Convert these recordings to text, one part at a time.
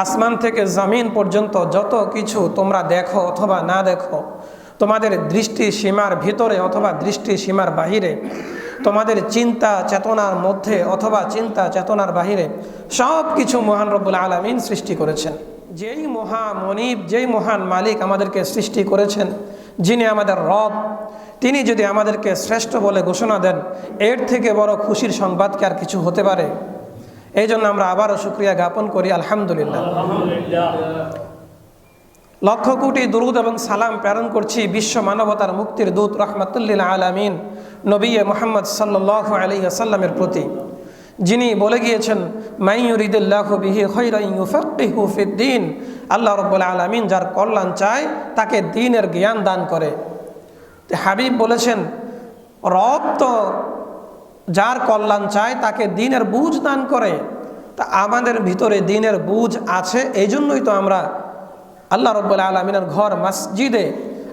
আসমান থেকে জমিন পর্যন্ত যত কিছু তোমরা দেখো অথবা না দেখো, তোমাদের দৃষ্টি সীমার ভিতরে অথবা দৃষ্টি সীমার বাহিরে, তোমাদের চিন্তা চেতনার মধ্যে অথবা চিন্তা চেতনার বাহিরে, সব কিছু মহান রব্বুল আলামিন সৃষ্টি করেছেন। যেই মহামনিব, যেই মহান মালিক আমাদেরকে সৃষ্টি করেছেন, যিনি আমাদের রব, তিনি যদি আমাদেরকে শ্রেষ্ঠ বলে ঘোষণা দেন, এর থেকে বড় খুশির সংবাদ কি আর কিছু হতে পারে? এই জন্য আমরা আবারও শুকরিয়া জ্ঞাপন করি, আলহামদুলিল্লাহ। লক্ষ কোটি দুরূদ এবং সালাম প্রেরণ করছি বিশ্ব মানবতার মুক্তির দূত রাহমাতুল্লিল আলামিন নবী মুহাম্মদ সাল্লাল্লাহু আলাইহি ওয়াসাল্লামের প্রতি, যিনি বলে গিয়েছেন, মান ইউরিদিল্লাহু বিহি খায়রান ইউফাক্কিহু ফিদ্দীন। আল্লাহ রাব্বুল আলামিন যার কল্যাণ চায় তাকে দ্বীনের জ্ঞান দান করে। হাবিব বলেছেন, রব তো যার কল্যাণ চায় তাকে দ্বীনের বুঝ দান করে। তা আমাদের ভিতরে দ্বীনের বুঝ আছে, এই জন্যই তো আমরা আল্লাহ রাব্বুল আলামিনের ঘর মসজিদে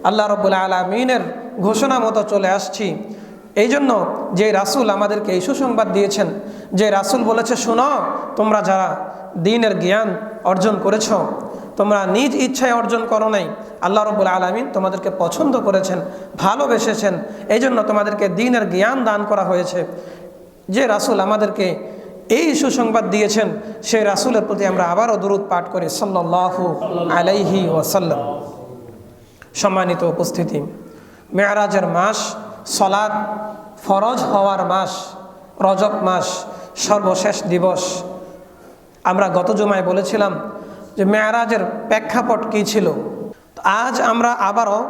আল্লাহ রাব্বুল আলামিনের ঘোষণা মতো চলে আসছি। এই জন্য যে রাসূল আমাদেরকে এই সুসংবাদ দিয়েছেন, যে রাসূল বলেছে, শোনো, তোমরা যারা দ্বীনের জ্ঞান অর্জন করেছ, তোমরা নিজ ইচ্ছায় অর্জন করো নাই, আল্লাহ রাব্বুল আলামিন তোমাদেরকে পছন্দ করেছেন, ভালোবেসেছেন, এই জন্য তোমাদেরকে দ্বীনের জ্ঞান দান করা হয়েছে। যে রাসূল আমাদেরকে এই সুসংবাদ দিয়েছেন, সেই রাসূলের প্রতি আমরা আবারও দুরূদ পাঠ করি, সাল্লাল্লাহু আলাইহি ওয়াসাল্লাম। সম্মানিত উপস্থিতি, মেরাজের মাস, সালাত ফরজ হওয়ার মাস, রজব মাস, সর্বশেষ দিবস। আমরা গত জুমায় বলেছিলাম যে মেরাজের প্রেক্ষাপট কী ছিল। আজ আমরা আবারও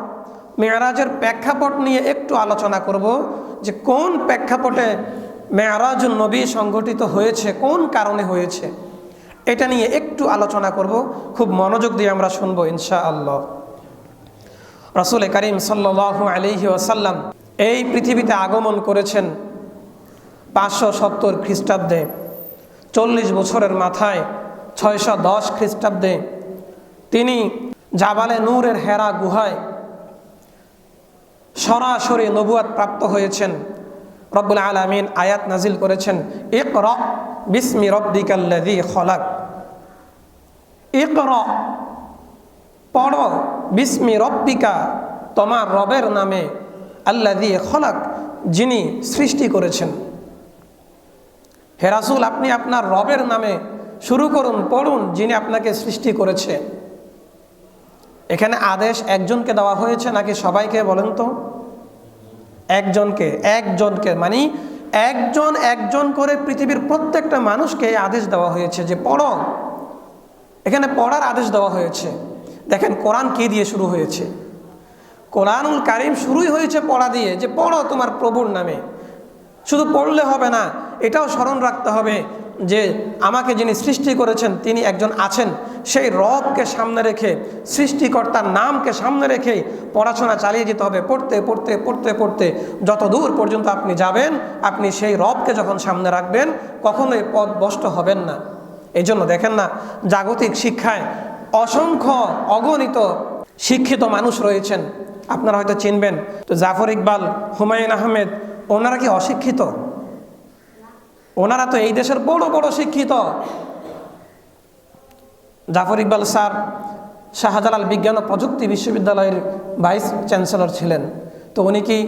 মেরাজের প্রেক্ষাপট নিয়ে একটু আলোচনা করব, যে কোন প্রেক্ষাপটে মেরাজুন নবী সংগঠিত হয়েছে, কোন কারণে হয়েছে, এটা নিয়ে একটু আলোচনা করব। খুব মনোযোগ দিয়ে আমরা শুনবো ইনশাআল্লাহ। রাসূল করিম সাল্লাল্লাহু আলাইহি ওয়াসাল্লাম এই পৃথিবীতে আগমন করেছেন 570 খ্রিস্টাব্দে। 40 বছরের মাথায় 610 খ্রিস্টাব্দে তিনি জাবালে নূরের হেরা গুহায় সরাসরি নবুয়াত প্রাপ্ত হয়েছেন। রব্বুল আলামিন আয়াত নাজিল করেছেন, ইকরা বিসমি রব্বিকাল্লাযী খলাক। ইকরা, পড়ো, বিসমি রব্বিকা, তোমার রবের নামে, আল্লাযী খলাক, যিনি সৃষ্টি করেছেন। হে রাসূল, আপনি আপনার রবের নামে শুরু করুন, পড়ুন, যিনি আপনাকে সৃষ্টি করেছে। এখানে আদেশ একজনকে দেওয়া হয়েছে নাকি সবাইকে? বলেন তো। একজনকে মানে একজন করে পৃথিবীর প্রত্যেকটা মানুষকে আদেশ দেওয়া হয়েছে যে পড়ো। এখানে পড়ার আদেশ দেওয়া হয়েছে। দেখেন কোরআন কি দিয়ে শুরু হয়েছে? কোরআনুল কারীম শুরুই হয়েছে পড়া দিয়ে, যে পড়ো তোমার প্রভুর নামে। শুধু পড়লে হবে না, এটাও স্মরণ রাখতে হবে যে আমাকে যিনি সৃষ্টি করেছেন তিনি একজন আছেন। সেই রবকে সামনে রেখে, সৃষ্টিকর্তার নামকে সামনে রেখে পড়াশোনা চালিয়ে যেতে হবে। পড়তে পড়তে পড়তে পড়তে যত দূর পর্যন্ত আপনি যাবেন, আপনি সেই রবকে যখন সামনে রাখবেন, কখনোই পথভ্রষ্ট হবেন না। এই জন্য দেখেন না, জাগতিক শিক্ষায় অসংখ্য অগণিত শিক্ষিত মানুষ রয়েছেন, আপনারা হয়তো চিনবেন। তো জাফর ইকবাল, হুমায়ুন আহমেদ, ওনারা কি অশিক্ষিত? ওনারা তো এই দেশের বড় বড় শিক্ষিত। জাফর ইকবাল স্যার শাহজালাল বিজ্ঞান ও প্রযুক্তি বিশ্ববিদ্যালয়ের ভাইস চ্যান্সেলর ছিলেন। তো উনি কি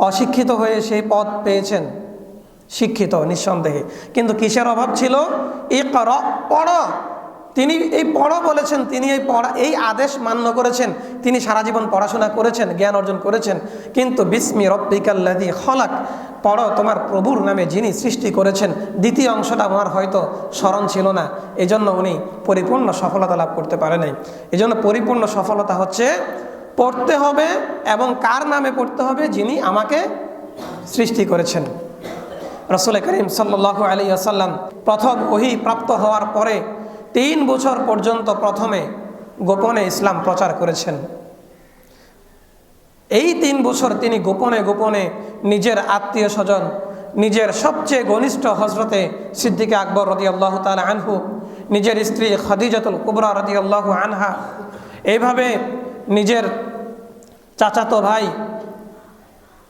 অশিক্ষিত হয়ে সেই পদ পেয়েছেন? শিক্ষিত নিঃসন্দেহে, কিন্তু কিসের অভাব ছিল? ইকরা, পড়ো। তিনি এই পড়ো বলেছেন, তিনি এই আদেশ মান্য করেছেন। তিনি সারা জীবন পড়াশোনা করেছেন, জ্ঞান অর্জন করেছেন, কিন্তু বিসমি রব্বিকাল্লাযী খলাক, পড়ো তোমার প্রভুর নামে যিনি সৃষ্টি করেছেন, দ্বিতীয় অংশটা ওনার হয়তো স্মরণ ছিল না, এজন্য উনি পরিপূর্ণ সফলতা লাভ করতে পারে নাই। এজন্য পরিপূর্ণ সফলতা হচ্ছে পড়তে হবে, এবং কার নামে পড়তে হবে? যিনি আমাকে সৃষ্টি করেছেন। রাসূল করিম সাল্লাল্লাহু আলাইহি ওয়াসাল্লাম প্রথম ওহী প্রাপ্ত হওয়ার পরে 3 বছর পর্যন্ত প্রথমে গোপনে ইসলাম প্রচার করেছেন। এই 3 বছর তিনি গোপনে গোপনে নিজের আত্মীয় স্বজন, নিজের সবচেয়ে ঘনিষ্ঠ হজরতে সিদ্দিকে আকবর রাদিয়াল্লাহু তাআলা আনহু, নিজের স্ত্রী খাদিজাতুল কুবরা রাদিয়াল্লাহু আনহা, এইভাবে নিজের চাচাতো ভাই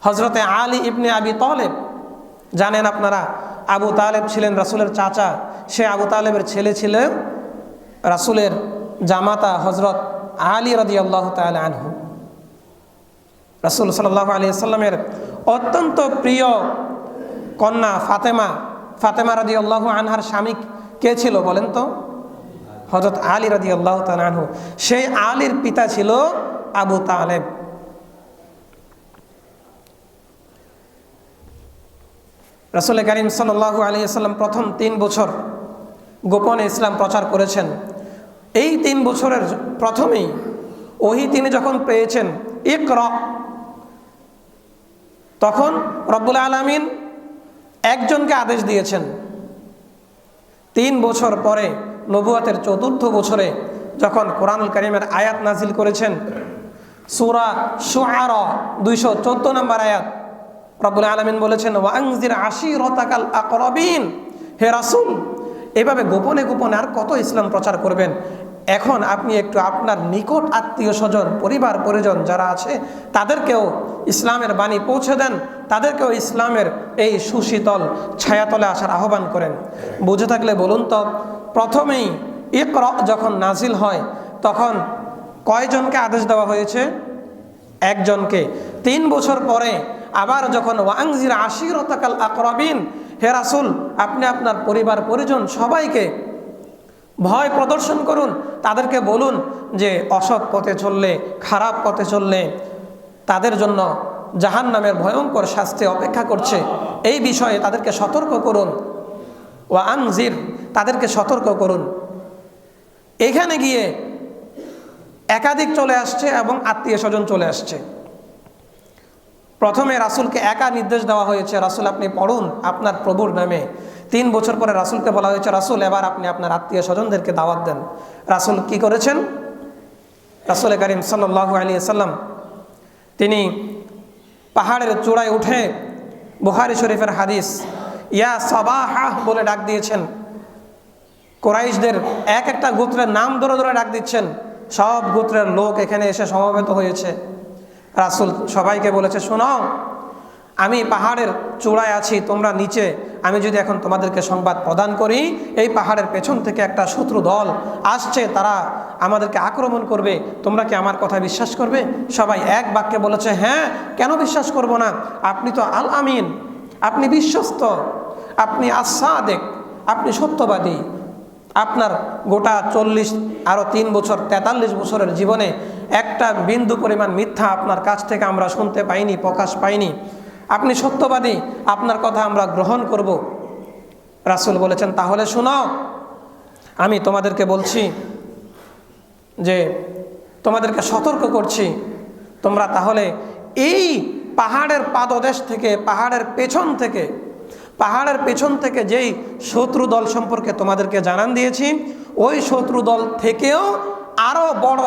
হজরতে আলী ইবনে আবি তালেব, জানেন আপনারা আবু তালেব ছিলেন রাসূলের চাচা, সে আবু তালেবের ছেলে ছিলেন রাসূলের জামাতা হযরত আলী রাদিয়াল্লাহু তাআলা আনহু, রাসূল সাল্লাল্লাহু আলাইহি সাল্লামের অত্যন্ত প্রিয় কন্যা ফাতেমা রাদিয়াল্লাহু আনহার স্বামী কে ছিল বলেন তো? হযরত আলী রাদিয়াল্লাহু তাআলা আনহু। সেই আলীর পিতা ছিল আবু তালেব। রাসূল কারীম সাল্লাল্লাহু আলাইহি সাল্লাম প্রথম 3 বছর গোপনে ইসলাম প্রচার করেছেন। এই 3 বছরের প্রথমেই ওহী তিনি যখন পেয়েছেন ইকরা, তখন রব্বুল আলামিন একজনকে আদেশ দিয়েছেন। 3 বছর পরে নবুয়তের 4র্থ বছরে যখন কোরআনুল কারীমের আয়াত নাজিল করেছেন, সূরা শুআরা 214 নম্বর আয়াত, রব্বুল আলামিন বলেছেন ওয়ানজির আশিরাতাকাল আকরাবিন। হে রাসূল, এভাবে গোপনে গোপনে আর কত ইসলাম প্রচার করবেন? এখন আপনি একটু আপনার নিকট আত্মীয় স্বজন, পরিবার পরিজন যারা আছে তাদেরকেও ইসলামের বাণী পৌঁছে দেন, তাদেরকেও ইসলামের এই সুশীতল ছায়াতলে আসার আহ্বান করেন। বুঝে থাকলে বলুন তো, প্রথমেই ইকরা যখন নাজিল হয় তখন কয়জনকে আদেশ দেওয়া হয়েছে? একজনকে। 3 বছর পরে আবার যখন ওয়ানজির আশিরাতাকাল আকরাবিন, হে রাসূল আপনি আপনার পরিবার পরিজন সবাইকে ভয় প্রদর্শন করুন, তাদেরকে বলুন যে অসৎ পথে চললে, খারাপ পথে চললে তাদের জন্য জাহান্নামের ভয়ঙ্কর শাস্তি অপেক্ষা করছে, এই বিষয়ে তাদেরকে সতর্ক করুন। ওয়ানজির, তাদেরকে সতর্ক করুন। এখানে গিয়ে একাধিক চলে আসছে এবং আত্মীয় স্বজন চলে আসছে। প্রথমে রাসূলকে একা নির্দেশ দেওয়া হয়েছে, রাসূল আপনি পড়ুন আপনার প্রভুর নামে। 3 বছর পরে রাসূলকে বলা হয়েছে, রাসূল এবার আপনি আপনার আত্মীয় স্বজনদেরকে দাওয়াত দেন। রাসূল কি করেছেন? রাসূল কারীম সাল্লাল্লাহু আলাইহি সাল্লাম তিনি পাহাড়ের চূড়ায় উঠে, বুখারী শরীফের হাদিস, ইয়া সাবাহা বলে ডাক দিয়েছেন। কুরাইশদের এক একটা গোত্রের নাম ধরে ধরে ডাক দিচ্ছেন। সব গোত্রের লোক এখানে এসে সমবেত হয়েছে। রাসূল সবাইকে বলেছে, শোনো, আমি পাহাড়ের চূড়ায় আছি, তোমরা নিচে। আমি যদি এখন তোমাদেরকে সংবাদ প্রদান করি এই পাহাড়ের পেছন থেকে একটা শত্রু দল আসছে, তারা আমাদেরকে আক্রমণ করবে, তোমরা কি আমার কথা বিশ্বাস করবে? সবাই এক বাক্যে বলেছে, হ্যাঁ, কেন বিশ্বাস করব না? আপনি তো আল আমিন, আপনি বিশ্বস্ত, আপনি আস-সাদিক, আপনি সত্যবাদী। আপনার গোটা 40 আরও 3 বছর 43 বছরের জীবনে একটা বিন্দু পরিমাণ মিথ্যা আপনার কাছ থেকে আমরা শুনতে পাইনি, প্রকাশ পাইনি। আপনি সত্যবাদী, আপনার কথা আমরা গ্রহণ করব। রাসূল বলেছেন, তাহলে শোনো, আমি তোমাদেরকে বলছি যে তোমাদেরকে সতর্ক করছি, তোমরা তাহলে এই পাহাড়ের পাদদেশ থেকে, পাহাড়ের পেছন থেকে যেই শত্রু দল সম্পর্কে তোমাদেরকে জানান দিয়েছি, ওই শত্রু দল থেকেও আরও বড়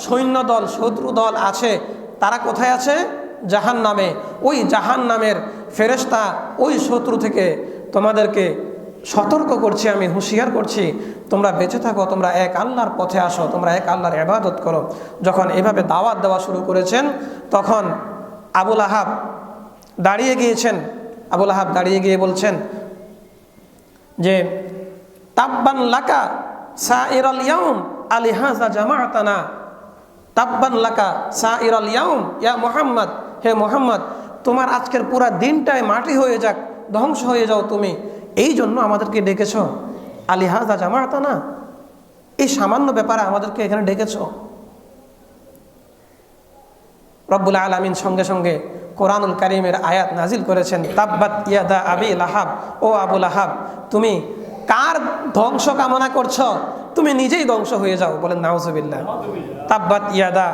সৈন্য দল, শত্রু দল আছে। তারা কোথায় আছে? জাহান্নামে। ওই জাহান্নামের ফেরেশতা ওই শত্রু থেকে তোমাদেরকে সতর্ক করছি, আমি হুঁশিয়ার করছি, তোমরা বেঁচে থাকো, তোমরা এক আল্লাহর পথে আসো, তোমরা এক আল্লাহর ইবাদত করো। যখন এভাবে দাওয়াত দেওয়া শুরু করেছেন তখন আবু লাহাব দাঁড়িয়ে গিয়েছেন। আবু লাহাব দাঁড়িয়ে গিয়ে বলছেন যে তাব্বান লাকা সাইরাল ইয়াউম আলিহাযা জামাআতানা, তাব্বান লাকা সাইরাল ইয়াউম ইয়া মুহাম্মদ, হে মুহাম্মদ তোমার আজকের পুরা দিনটাই মাটি হয়ে যাক, ধ্বংস হয়ে যাও তুমি, এই জন্য আমাদেরকে ডেকেছ? আলিহাযা জামাআতানা, এই সামান্য ব্যাপারে আমাদেরকে এখানে ডেকেছ? রব্বুল আলামিন সঙ্গে সঙ্গে কোরআনুল কারীমের আয়াত নাজিল করেছেন, তাব্বাত ইয়াদা আবি লাহাব, ও আবু লাহাব তুমি কার ধ্বংস কামনা করছো? তুমি নিজেই ধ্বংস হয়ে যাও। বলেন নাউজুবিল্লাহ। তাব্বাত ইয়াদা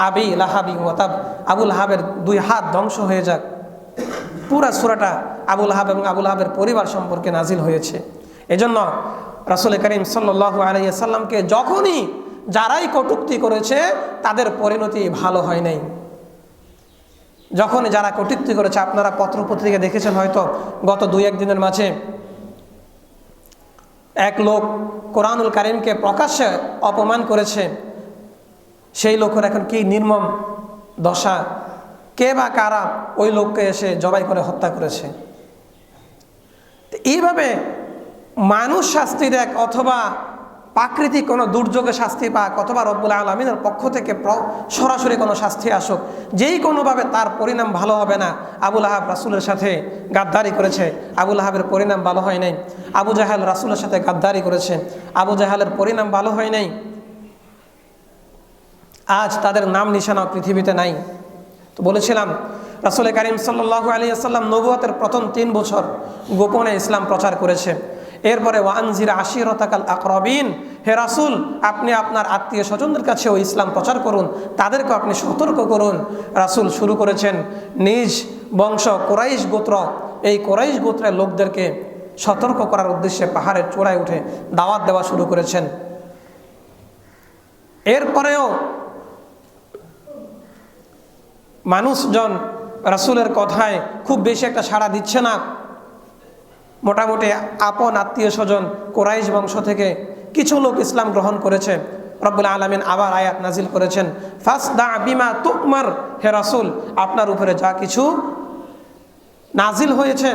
আবি লাহাবি ওয়া তাব, আবু লাহাবের 2 হাত ধ্বংস হয়ে যাক। পুরা সূরাটা আবু লাহাব এবং আবু লাহাবের পরিবার সম্পর্কে নাজিল হয়েছে। এজন্য রাসূল কারীম সাল্লাল্লাহু আলাইহি সাল্লামকে যখনই যারাই কটূক্তি করেছে তাদের পরিণতি ভালো হয় নাই। যখন যারা কটূক্তি করেছে, আপনারা পত্রপত্রিকা দেখেছেন হয়তো, গত 2-1 দিনের মাঝে এক লোক কোরআনুল কারীমকে প্রকাশ্যে অপমান করেছে। সেই লোকের এখন কি নির্মম দশা, কে বা কারা ওই লোককে এসে জবাই করে হত্যা করেছে। এইভাবে মানুষ শাস্তি দেখ অথবা প্রাকৃতিক কোনো দুর্যোগে শাস্তি পাক অথবা রব্বুল আলামিনের পক্ষ থেকে সরাসরি কোনো শাস্তি আসুক, যেই কোনোভাবে তার পরিণাম ভালো হবে না। আবু লাহাব রাসূলের সাথে গাদ্দারি করেছে, আবু লাহাবের পরিণাম ভালো হয় নাই। আবু জাহেল রাসূলের সাথে গাদ্দারি করেছে, আবু জাহেলের পরিণাম ভালো হয় নাই। আজ তাদের নাম নিশানা পৃথিবীতে নাই। তো বলেছিলাম রাসূল কারীম সাল্লাল্লাহু আলাইহি ওয়াসাল্লাম নবুয়তের প্রথম 3 বছর গোপনে ইসলাম প্রচার করেছে। এরপরে ওয়ানজির আশিরাতাকাল আকরাবিন, হে রাসূল আপনি আপনার আত্মীয় স্বজনদের কাছেও ইসলাম প্রচার করুন, তাদেরকে আপনি সতর্ক করুন। রাসূল শুরু করেছেন নিজ বংশ কুরাইশ গোত্র, এই কুরাইশ গোত্রের লোকদেরকে সতর্ক করার উদ্দেশ্যে পাহাড়ের চূড়ায় উঠে দাওয়াত দেওয়া শুরু করেছেন। এরপরেও মানুষজন রাসূলের কথায় খুব বেশি একটা সাড়া দিচ্ছে না। মোটামুটি আপন আত্মীয় স্বজন কুরাইশ বংশ থেকে কিছু লোক ইসলাম গ্রহণ করেছে। রব্বুল আলামিন আবার আয়াত নাজিল করেছেন, ফাসদা বিমা তুমার, হে রাসূল আপনার উপরে যা কিছু নাজিল হয়েছে,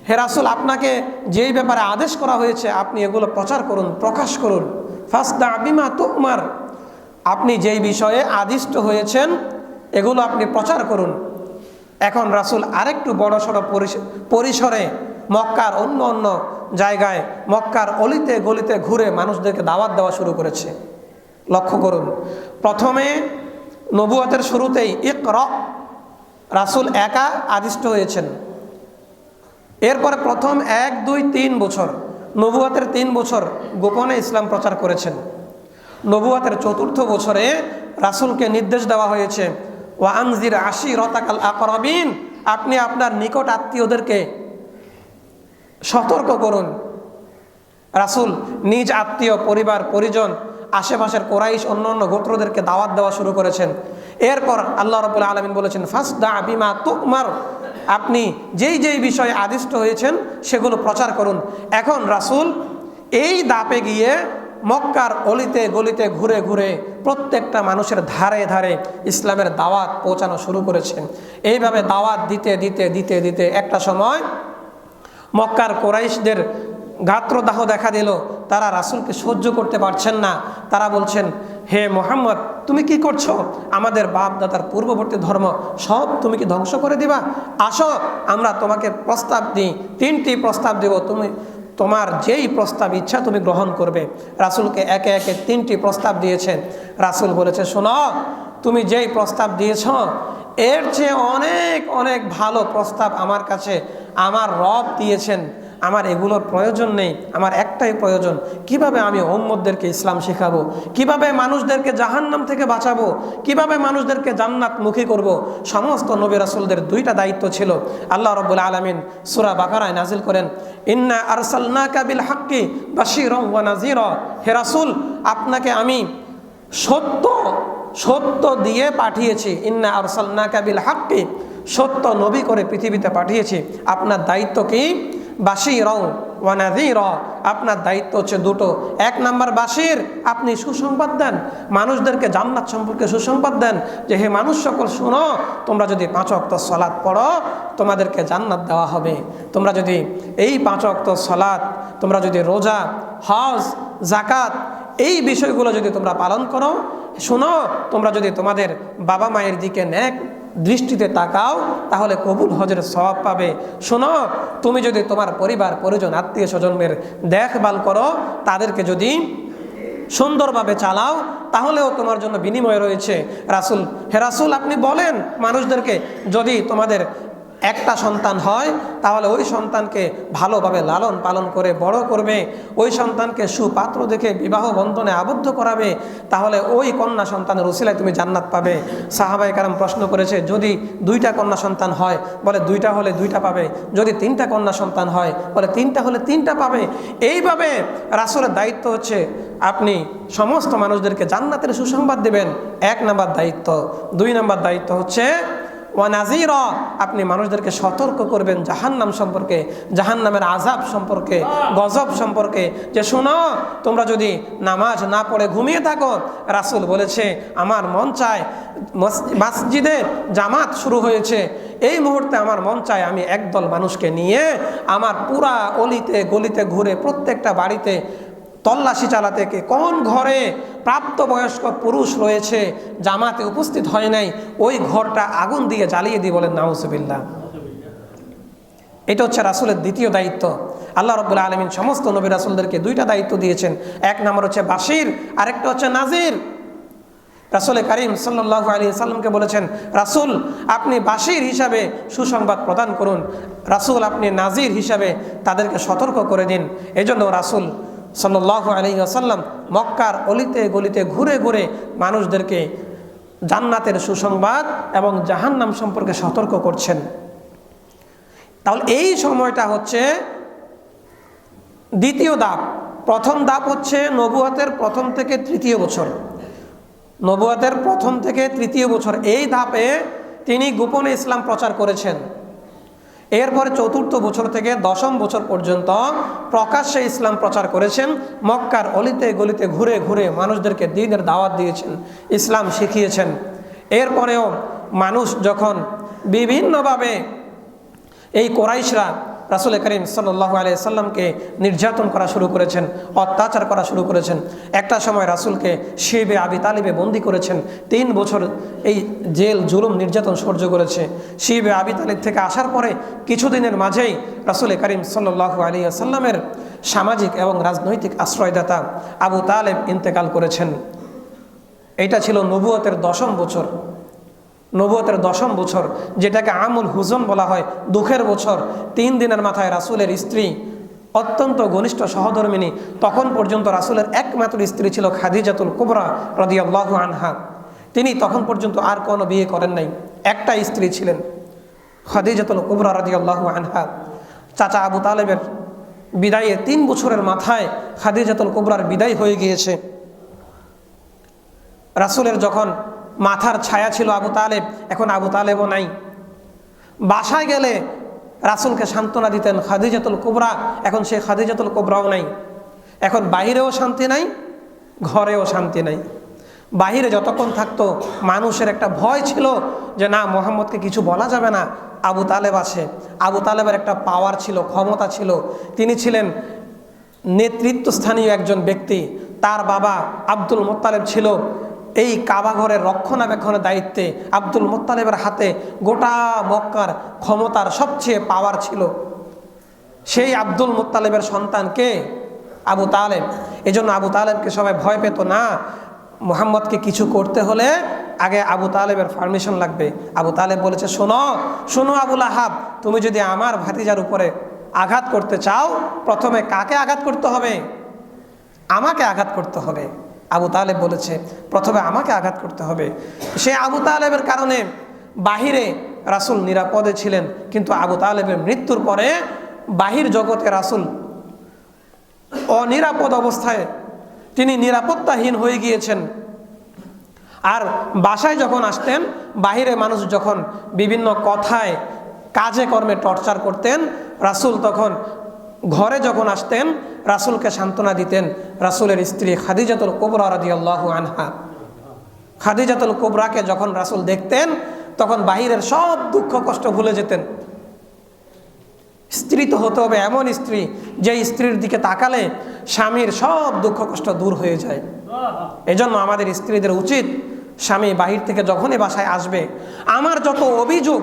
হে রাসূল আপনাকে যেই ব্যাপারে আদেশ করা হয়েছে আপনি এগুলো প্রচার করুন, প্রকাশ করুন। ফাসদা বিমা তুমার, আপনি যেই বিষয়ে আদিষ্ট হয়েছেন এগুলো আপনি প্রচার করুন। এখন রাসূল আরেকটু বড়সড় পরিসরে মক্কার অন্য অন্য জায়গায়, মক্কার অলিতে গলিতে ঘুরে মানুষদেরকে দাওয়াত দেওয়া শুরু করেছে। লক্ষ্য করুন, প্রথমে নবুয়তের শুরুতেই ইকরা, রাসূল একা আদিষ্ট হয়েছেন। এরপরে প্রথম 1, 2, 3 বছর নবুয়তের 3 বছর গোপনে ইসলাম প্রচার করেছেন। নবুয়তের 4র্থ বছরে রাসূলকে নির্দেশ দেওয়া হয়েছে, ওয়ানজির আশিরাতাকাল আকরাবিন, আপনি আপনার নিকট আত্মীয়দেরকে সতর্ক করুন। রাসূল নিজ আত্মীয় পরিবার পরিজন আশেপাশের কুরাইশ অন্য অন্য গোত্রদেরকে দাওয়াত দেওয়া শুরু করেছেন। এরপর আল্লাহ রাব্বুল আলামিন বলেছেন, ফাসদা বিমা তুমার, আপনি যেই যেই বিষয়ে আদিষ্ট হয়েছেন সেগুলো প্রচার করুন। এখন রাসূল এই দাপে গিয়ে মক্কার অলিতে গলিতে ঘুরে ঘুরে প্রত্যেকটা মানুষের ধারে ধারে ইসলামের দাওয়াত পৌঁছানো শুরু করেছেন। এইভাবে দাওয়াত দিতে দিতে দিতে দিতে একটা সময় মক্কার কুরাইশদের গাত্রদাহ দেখা দিল। তারা রাসূলকে সহ্য করতে পারছেন না। তারা বলছেন, হে মুহাম্মদ তুমি কি করছো? আমাদের বাপ দাদার পূর্ববর্তী ধর্ম সব তুমি কি ধ্বংস করে দিবা? আসো আমরা তোমাকে প্রস্তাব দিই, 3টি প্রস্তাব দেব, তুমি তোমার যেই প্রস্তাব ইচ্ছা তুমি গ্রহণ করবে। রাসূলকে একে একে 3টি প্রস্তাব দিয়েছেন। রাসূল বলেছে, শোনো তুমি যেই প্রস্তাব দিয়েছ এর চেয়ে অনেক অনেক ভালো প্রস্তাব আমার কাছে আমার রব দিয়েছেন। আমার এগুলোর প্রয়োজন নেই, আমার একটাই প্রয়োজন, কিভাবে আমি উম্মতদেরকে ইসলাম শেখাবো, কিভাবে মানুষদেরকে জাহান্নাম থেকে বাঁচাবো, কিভাবে মানুষদেরকে জান্নাতমুখী করব। সমস্ত নবী রাসূলদের 2টা দায়িত্ব ছিল। আল্লাহ রাব্বুল আলামিন সূরা বাকারায় নাজিল করেন, ইন্না আরসালনাকা বিল হাক্কি বাশীরাও ওয়া নাযীরা, হে রাসূল আপনাকে আমি সত্য দিয়ে পাঠিয়েছি। ইন্না আরসালনাকা বিল হাক্কি, সত্য নবী করে পৃথিবীতে পাঠিয়েছি। আপনার দায়িত্ব কি? বাশীরাও ওয়া নাযীরা, আপনার দায়িত্ব হচ্ছে 2টো। 1 নাম্বার বাশীর, আপনি সুসংবাদ দেন, মানুষদেরকে জান্নাত সম্পর্কে সুসংবাদ দেন যে হে মানুষ সকল শোনো, তোমরা যদি 5 ওয়াক্ত সালাত পড়ো তোমাদেরকে জান্নাত দেওয়া হবে। তোমরা যদি এই 5 ওয়াক্ত সালাত, তোমরা যদি রোজা, হজ, যাকাত এই বিষয়গুলো যদি তোমরা পালন করো, শোনো তোমরা যদি তোমাদের বাবা মায়ের দিকে নেক দৃষ্টিতে তাকাও তাহলে কবুল হজের সওয়াব পাবে। শোনো তুমি যদি তোমার পরিবার পরিজন আত্মীয় স্বজনের দেখভাল করো, তাদেরকে যদি সুন্দরভাবে চালাও তাহলেও তোমার জন্য বিনিময় রয়েছে। রাসূল, হে রাসূল আপনি বলেন মানুষদেরকে, যদি তোমাদের একটা সন্তান হয় তাহলে ওই সন্তানকে ভালোভাবে লালন পালন করে বড় করবে, ওই সন্তানকে সুপাত্র দেখে বিবাহ বন্ধনে আবদ্ধ করাবে, তাহলে ওই কন্যা সন্তানের উসিলায় তুমি জান্নাত পাবে। সাহাবায়ে কেরাম প্রশ্ন করেছে, যদি 2টা কন্যা সন্তান হয়? বলে 2টা হলে 2টা পাবে। যদি 3টা কন্যা সন্তান হয়? বলে 3টা হলে 3টা পাবে। এইভাবে রাসূলের দায়িত্ব হচ্ছে আপনি সমস্ত মানুষদেরকে জান্নাতের সুসংবাদ দেবেন, 1 নাম্বার দায়িত্ব। 2 নাম্বার দায়িত্ব হচ্ছে ওয়া নাযীরা, আপনি মানুষদেরকে সতর্ক করবেন জাহান্নাম সম্পর্কে, জাহান্নামের আযাব সম্পর্কে, গজব সম্পর্কে, যে শোনো তোমরা যদি নামাজ না পড়ে ঘুমিয়ে থাকো, রাসূল বলেছে আমার মন চায় মসজিদে জামাত শুরু হয়েছে, এই মুহূর্তে আমার মন চায় আমি একদল মানুষকে নিয়ে আমার পুরা অলিতে গলিতে ঘুরে প্রত্যেকটা বাড়িতে তল্লাশি চালাতে কে কোন ঘরে প্রাপ্তবয়স্ক পুরুষ রয়েছে জামাতে উপস্থিত হয় নাই, ওই ঘরটা আগুন দিয়ে জ্বালিয়ে দিয়ে বলেন নাউজুবিল্লাহ। এটা হচ্ছে রাসূলের দ্বিতীয় দায়িত্ব। আল্লাহ রাব্বুল আলামিন সমস্ত নবী রাসূলদেরকে দুইটা দায়িত্ব দিয়েছেন, এক নম্বর হচ্ছে বাশির, আরেকটা হচ্ছে নাজির। রাসূল করিম সাল্লাল্লাহু আলাইহি সাল্লামকে বলেছেন, রাসূল আপনি বাশির হিসাবে সুসংবাদ প্রদান করুন, রাসূল আপনি নাজির হিসাবে তাদেরকে সতর্ক করে দিন। এজন্য রাসূল সাল্লাল্লাহু আলাইহি ওয়াসাল্লাম মক্কার অলিতে গলিতে ঘুরে ঘুরে মানুষদেরকে জান্নাতের সুসংবাদ এবং জাহান্নাম সম্পর্কে সতর্ক করছেন। তাহলে এই সময়টা হচ্ছে দ্বিতীয় ধাপ। প্রথম ধাপ হচ্ছে নবুয়তের প্রথম থেকে তৃতীয় বছর, নবুয়তের প্রথম থেকে তৃতীয় বছর, এই ধাপে তিনি গোপনে ইসলাম প্রচার করেছেন। এরপরে চতুর্থ বছর থেকে দশম বছর পর্যন্ত প্রকাশ্যে ইসলাম প্রচার করেছেন, মক্কার অলিতে গলিতে ঘুরে ঘুরে মানুষদেরকে দ্বীনের দাওয়াত দিয়েছেন, ইসলাম শিখিয়েছেন। এরপরেও মানুষ যখন বিভিন্নভাবে এই কোরাইশরা রাসূল করিম সাল্লাল্লাহু আলাইহি সাল্লামকে নির্যাতন করা শুরু করেছেন, অত্যাচার করা শুরু করেছেন। একটা সময় রাসূলকে শিবে আবি তালিবে বন্দি করেছেন, 3 বছর এই জেল জুলুম নির্যাতন সহ্য করেছে। শিবে আবি তালিব থেকে আসার পরে কিছুদিনের মাঝেই রাসূল করিম সাল্লাল্লাহু আলাইহি সাল্লামের সামাজিক এবং রাজনৈতিক আশ্রয়দাতা আবু তালেব ইন্তেকাল করেছেন। এটা ছিল নবুয়তের দশম বছর, নবুয়তের দশম বছর, যেটাকে আমুল হুজন বলা হয়, দুঃখের বছর। 3 দিনের মাথায় রাসূলের স্ত্রী, অত্যন্ত ঘনিষ্ঠ সহধর্মিনী, তখন পর্যন্ত রাসূলের একমাত্র স্ত্রী ছিল খাদিজাতুল কুবরা রাদিয়াল্লাহু আনহা। তিনি তখন পর্যন্ত আর কোনো বিয়ে করেন নাই, একটা স্ত্রী ছিলেন খাদিজাতুল কুবরা রাদিয়াল্লাহু আনহা। চাচা আবু তালেবের বিদায়ে 3 বছরের মাথায় খাদিজাতুল কুবরার বিদায় হয়ে গিয়েছে। রাসূলের যখন মাথার ছায়া ছিল আবু তালেব, এখন আবু তালেবও নাই। বাসায় গেলে রাসূলকে সান্ত্বনা দিতেন খাদিজাতুল কুবরা, এখন সে খাদিজাতুল কুবরাও নাই। এখন বাহিরেও শান্তি নাই, ঘরেও শান্তি নাই। বাহিরে যতক্ষণ থাকতো মানুষের একটা ভয় ছিল যে না, মুহাম্মদকে কিছু বলা যাবে না, আবু তালেব আছে। আবু তালেবের একটা পাওয়ার ছিল, ক্ষমতা ছিল, তিনি ছিলেন নেতৃত্বস্থানীয় একজন ব্যক্তি। তার বাবা আব্দুল মুত্তালিব ছিল এই কাবা ঘরের রক্ষণাবেক্ষণের দায়িত্বে। আব্দুল মুত্তালিবের হাতে গোটা মক্কার ক্ষমতার সবচেয়ে পাওয়ার ছিল। সেই আব্দুল মুত্তালিবের সন্তান কে? আবু তালেব। এজন্য আবু তালেবকে সবাই ভয় পেত না, মুহাম্মদকে কিছু করতে হলে আগে আবু তালেবের পারমিশন লাগবে। আবু তালেব বলেছে, শোনো শোনো আবুল আহাব, তুমি যদি আমার ভাতিজার উপরে আঘাত করতে চাও, প্রথমে কাকে আঘাত করতে হবে? আমাকে আঘাত করতে হবে। আবু তালেব বলেছে, প্রথমে আমাকে আঘাত করতে হবে। সে আবু তালেবের কারণে বাহিরে রাসূল নিরাপদে ছিলেন, কিন্তু আবু তালেবের মৃত্যুর পরে বাহির জগতে রাসূল অনিরাপদ অবস্থায়, তিনি নিরাপত্তাহীন হয়ে গিয়েছেন। আর বাসায় যখন আসতেন, বাহিরে মানুষ যখন বিভিন্ন কথায় কাজে কর্মে টর্চার করতেন, রাসূল তখন ঘরে যখন আসতেন রাসূলকে সান্ত্বনা দিতেন। রাসূলের স্ত্রী খাদিজাতুল কুবরা রাদিয়াল্লাহু আনহা, খাদিজাতুল কুবরাকে যখন রাসূল দেখতেন, তখন বাহিরের সব দুঃখ কষ্ট ভুলে যেতেন। স্ত্রী তো হতে হবে এমন স্ত্রী, যে স্ত্রীর দিকে তাকালে স্বামীর সব দুঃখ কষ্ট দূর হয়ে যায়। এজন্য আমাদের স্ত্রীদের উচিত, স্বামী বাহির থেকে যখনই বাসায় আসবে, আমার যত অভিযোগ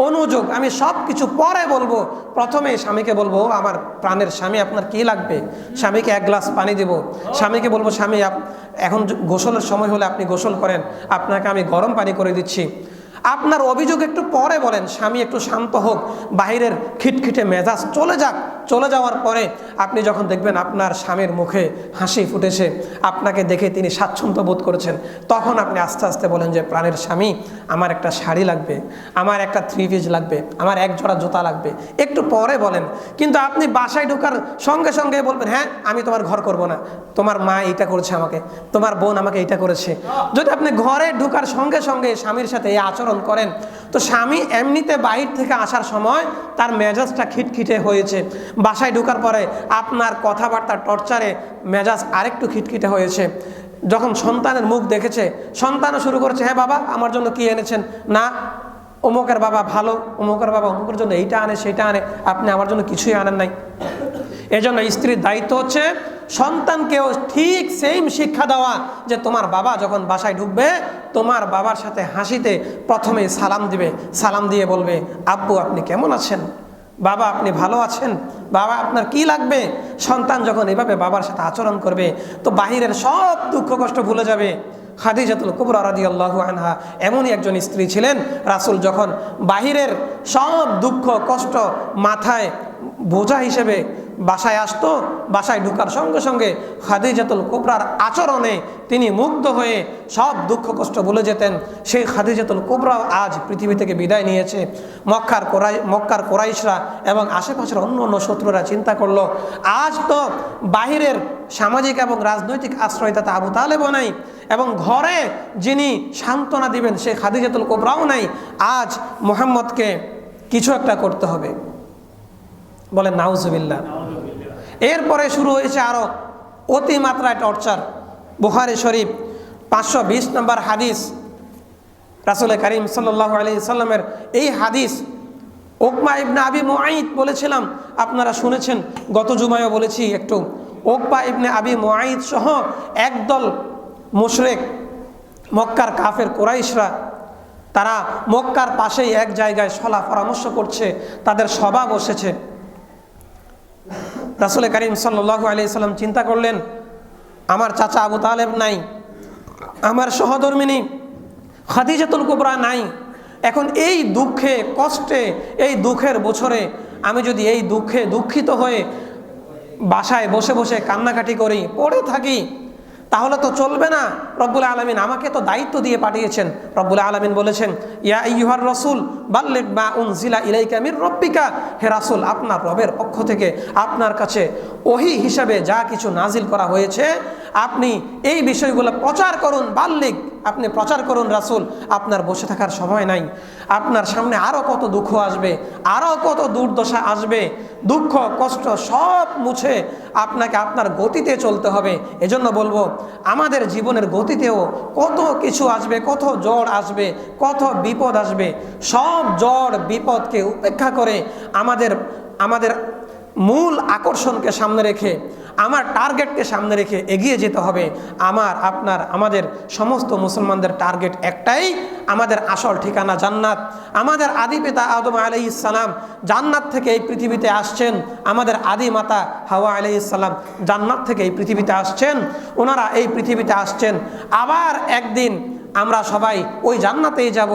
অনুযোগ আমি সব কিছু পরে বলবো, প্রথমে স্বামীকে বলবো, আমার প্রাণের স্বামী আপনার কি লাগবে? স্বামীকে 1 গ্লাস পানি দেব। স্বামীকে বলবো, স্বামী এখন গোসলের সময় হলে আপনি গোসল করেন, আপনাকে আমি গরম পানি করে দিচ্ছি। আপনার অভিযোগ একটু পরে বলেন, স্বামী একটু শান্ত হোক, বাহিরের খিটখিটে মেজাজ চলে যাক। চলে যাওয়ার পরে আপনি যখন দেখবেন আপনার স্বামীর মুখে হাসি ফুটেছে, আপনাকে দেখে তিনি স্বাচ্ছন্দ্য বোধ করেছেন, তখন আপনি আস্তে আস্তে বলেন যে প্রাণের স্বামী, আমার একটা শাড়ি লাগবে, আমার একটা 3 পিস লাগবে, আমার 1 জোড়া জুতা লাগবে। একটু পরে বলেন, কিন্তু আপনি বাসায় ঢোকার সঙ্গে সঙ্গে বলবেন, হ্যাঁ আমি তোমার ঘর করব না, তোমার মা এইটা করেছে আমাকে, তোমার বোন আমাকে এইটা করেছে। যদি আপনি ঘরে ঢোকার সঙ্গে সঙ্গে স্বামীর সাথে এই আচরণ করেন, তো স্বামী এমনিতে বাইরে থেকে আসার সময় তার মেজাজটা খিটখিটে হয়েছে, বাসায় ঢোকার পরে আপনার কথাবার্তার টর্চারে মেজাজ আরেকটু খিটখিটে হয়েছে। যখন সন্তানের মুখ দেখেছে, সন্তানও শুরু করেছে, হ্যাঁ বাবা আমার জন্য কি এনেছেন? না, অমুকের বাবা ভালো, অমুকের বাবা অমুকের জন্য এইটা আনে সেইটা আনে, আপনি আমার জন্য কিছুই আনেন নাই। এজন্য স্ত্রীর দায়িত্ব হচ্ছে সন্তানকেও ঠিক সেম শিক্ষা দেওয়া যে তোমার বাবা যখন বাসায় ঢুকবে তোমার বাবার সাথে হাসিতে প্রথমে সালাম দিবে, সালাম দিয়ে বলবে আব্বু আপনি কেমন আছেন, বাবা আপনি ভালো আছেন, বাবা আপনার কি লাগবে। সন্তান যখন এভাবে বাবার সাথে আচরণ করবে তো বাহিরের সব দুঃখ কষ্ট ভুলে যাবে। খাদিজাতুল কুবরা রাদিয়াল্লাহু আনহা এমনই একজন স্ত্রী ছিলেন, রাসূল যখন বাহিরের সব দুঃখ কষ্ট মাথায় বোঝা হিসেবে বাসায় আসতো, বাসায় ঢুকার সঙ্গে সঙ্গে খাদিজাতুল কুবরার আচরণে তিনি মুগ্ধ হয়ে সব দুঃখ কষ্ট ভুলে যেতেন। সেই খাদিজাতুল কুবরাও আজ পৃথিবী থেকে বিদায় নিয়েছে। মক্কার কোরাইশরা এবং আশেপাশের অন্য অন্য শত্রুরা চিন্তা করলো আজ তো বাহিরের সামাজিক এবং রাজনৈতিক আশ্রয়দাতা আবু তালেবও নাই এবং ঘরে যিনি সান্ত্বনা দিবেন সেই খাদিজাতুল কুবরাও নাই, আজ মুহাম্মদকে কিছু একটা করতে হবে। বলেন নাউজুবিল্লাহ। এরপরে শুরু হয়েছে আরো অতিমাত্রায় টর্চার। বুখারী শরীফ 520 নম্বর হাদিস, রাসূল করিম সাল্লাল্লাহু আলাইহি সাল্লামের এই হাদিস। উকবা ইবনে আবি মুআইত বলেছিলাম, আপনারা শুনেছেন, গত জুমায়ও বলেছি একটু। উকবা ইবনে আবি মুআইত সহ একদল মুশরিক মক্কার কাফের কুরাইশরা, তারা মক্কার পাশেই এক জায়গায় সলা পরামর্শ করছে, তাদের সভা বসেছে। রাসূল করিম সাল্লাল্লাহু আলাইহি সাল্লাম চিন্তা করলেন আমার চাচা আবু তালেব নাই, আমার সহধর্মিনী খাদিজাতুল কুবরা নাই, এখন এই দুঃখে কষ্টে এই দুঃখের বছরে আমি যদি এই দুঃখে দুঃখিত হয়ে বাসায় বসে বসে কান্নাকাটি করি, পড়ে থাকি, তাহলে তো চলবে না। রব্বুল আলামিন আমাকে তো দায়িত্ব দিয়ে পাঠিয়েছেন। রব্বুল আলামিন বলেছেন ইয়া আইয়ুহার রাসূল বাল্লিগ মা উনজিলা ইলাইকা মির রাব্বিকা, হে রাসূল আপনার রবের পক্ষ থেকে আপনার কাছে ওহী হিসাবে যা কিছু নাজিল করা হয়েছে আপনি এই বিষয়গুলো প্রচার করুন। বাল্লিগ, আপনি প্রচার করুন রাসূল, আপনার বসে থাকার সময় নাই। আপনার সামনে আরও কত দুঃখ আসবে, আরও কত দুর্দশা আসবে, দুঃখ কষ্ট সব মুছে আপনাকে আপনার গতিতে চলতে হবে। এজন্য বলবো আমাদের জীবনের গতিতেও কত কিছু আসবে, কত ঝড় আসবে, কত বিপদ আসবে, সব ঝড় বিপদকে উপেক্ষা করে আমাদের মূল আকর্ষণকে সামনে রেখে, আমার টার্গেটকে সামনে রেখে এগিয়ে যেতে হবে। আমাদের সমস্ত মুসলমানদের টার্গেট একটাই, আমাদের আসল ঠিকানা জান্নাত। আমাদের আদি পিতা আদম আলাইহিস সালাম জান্নাত থেকে এই পৃথিবীতে আসছেন, আমাদের আদি মাতা হাওয়া আলাইহিস সালাম জান্নাত থেকে এই পৃথিবীতে আসছেন। ওনারা এই পৃথিবীতে আসছেন, আবার একদিন আমরা সবাই ওই জান্নাতেই যাব।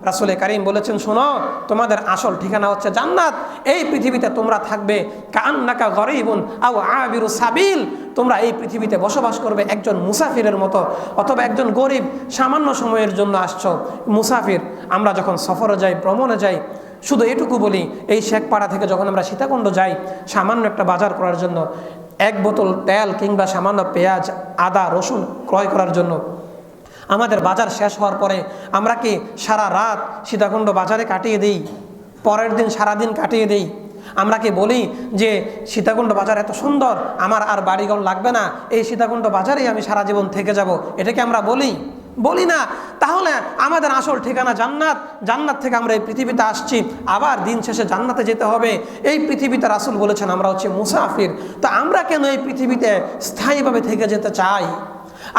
রাসূল করিম বলেছেন শোনো, তোমাদের আসল ঠিকানা হচ্ছে জান্নাত। এই পৃথিবীতে তোমরা থাকবে কাআন্নাকা গরীবুন আও আবিরু সাবিল, তোমরা এই পৃথিবীতে বসবাস করবে একজন মুসাফিরের মতো, অথবা একজন গরিব সামান্য সময়ের জন্য আসছো মুসাফির। আমরা যখন সফরে যাই, ভ্রমণে যাই, শুধু এটুকু বলি, এই শেখপাড়া থেকে যখন আমরা সীতাকুণ্ড যাই সামান্য একটা বাজার করার জন্য, এক বোতল তেল কিংবা সামান্য পেঁয়াজ আদা রসুন ক্রয় করার জন্য, আমাদের বাজার শেষ হওয়ার পরে আমরা কি সারা রাত সীতাকুণ্ড বাজারে কাটিয়ে দিই, পরের দিন সারাদিন কাটিয়ে দিই? আমরা কি বলি যে সীতাকুণ্ড বাজার এত সুন্দর, আমার আর বাড়িঘর লাগবে না, এই সীতাকুণ্ড বাজারেই আমি সারা জীবন থেকে যাব? এটাকে আমরা বলি না। তাহলে আমাদের আসল ঠিকানা জান্নাত। জান্নাত থেকে আমরা এই পৃথিবীতে আসছি, আবার দিন শেষে জান্নাতে যেতে হবে। এই পৃথিবীতে রাসূল বলেছেন আমরা হচ্ছে মুসাফির। তো আমরা কেন এই পৃথিবীতে স্থায়ীভাবে থেকে যেতে চাই?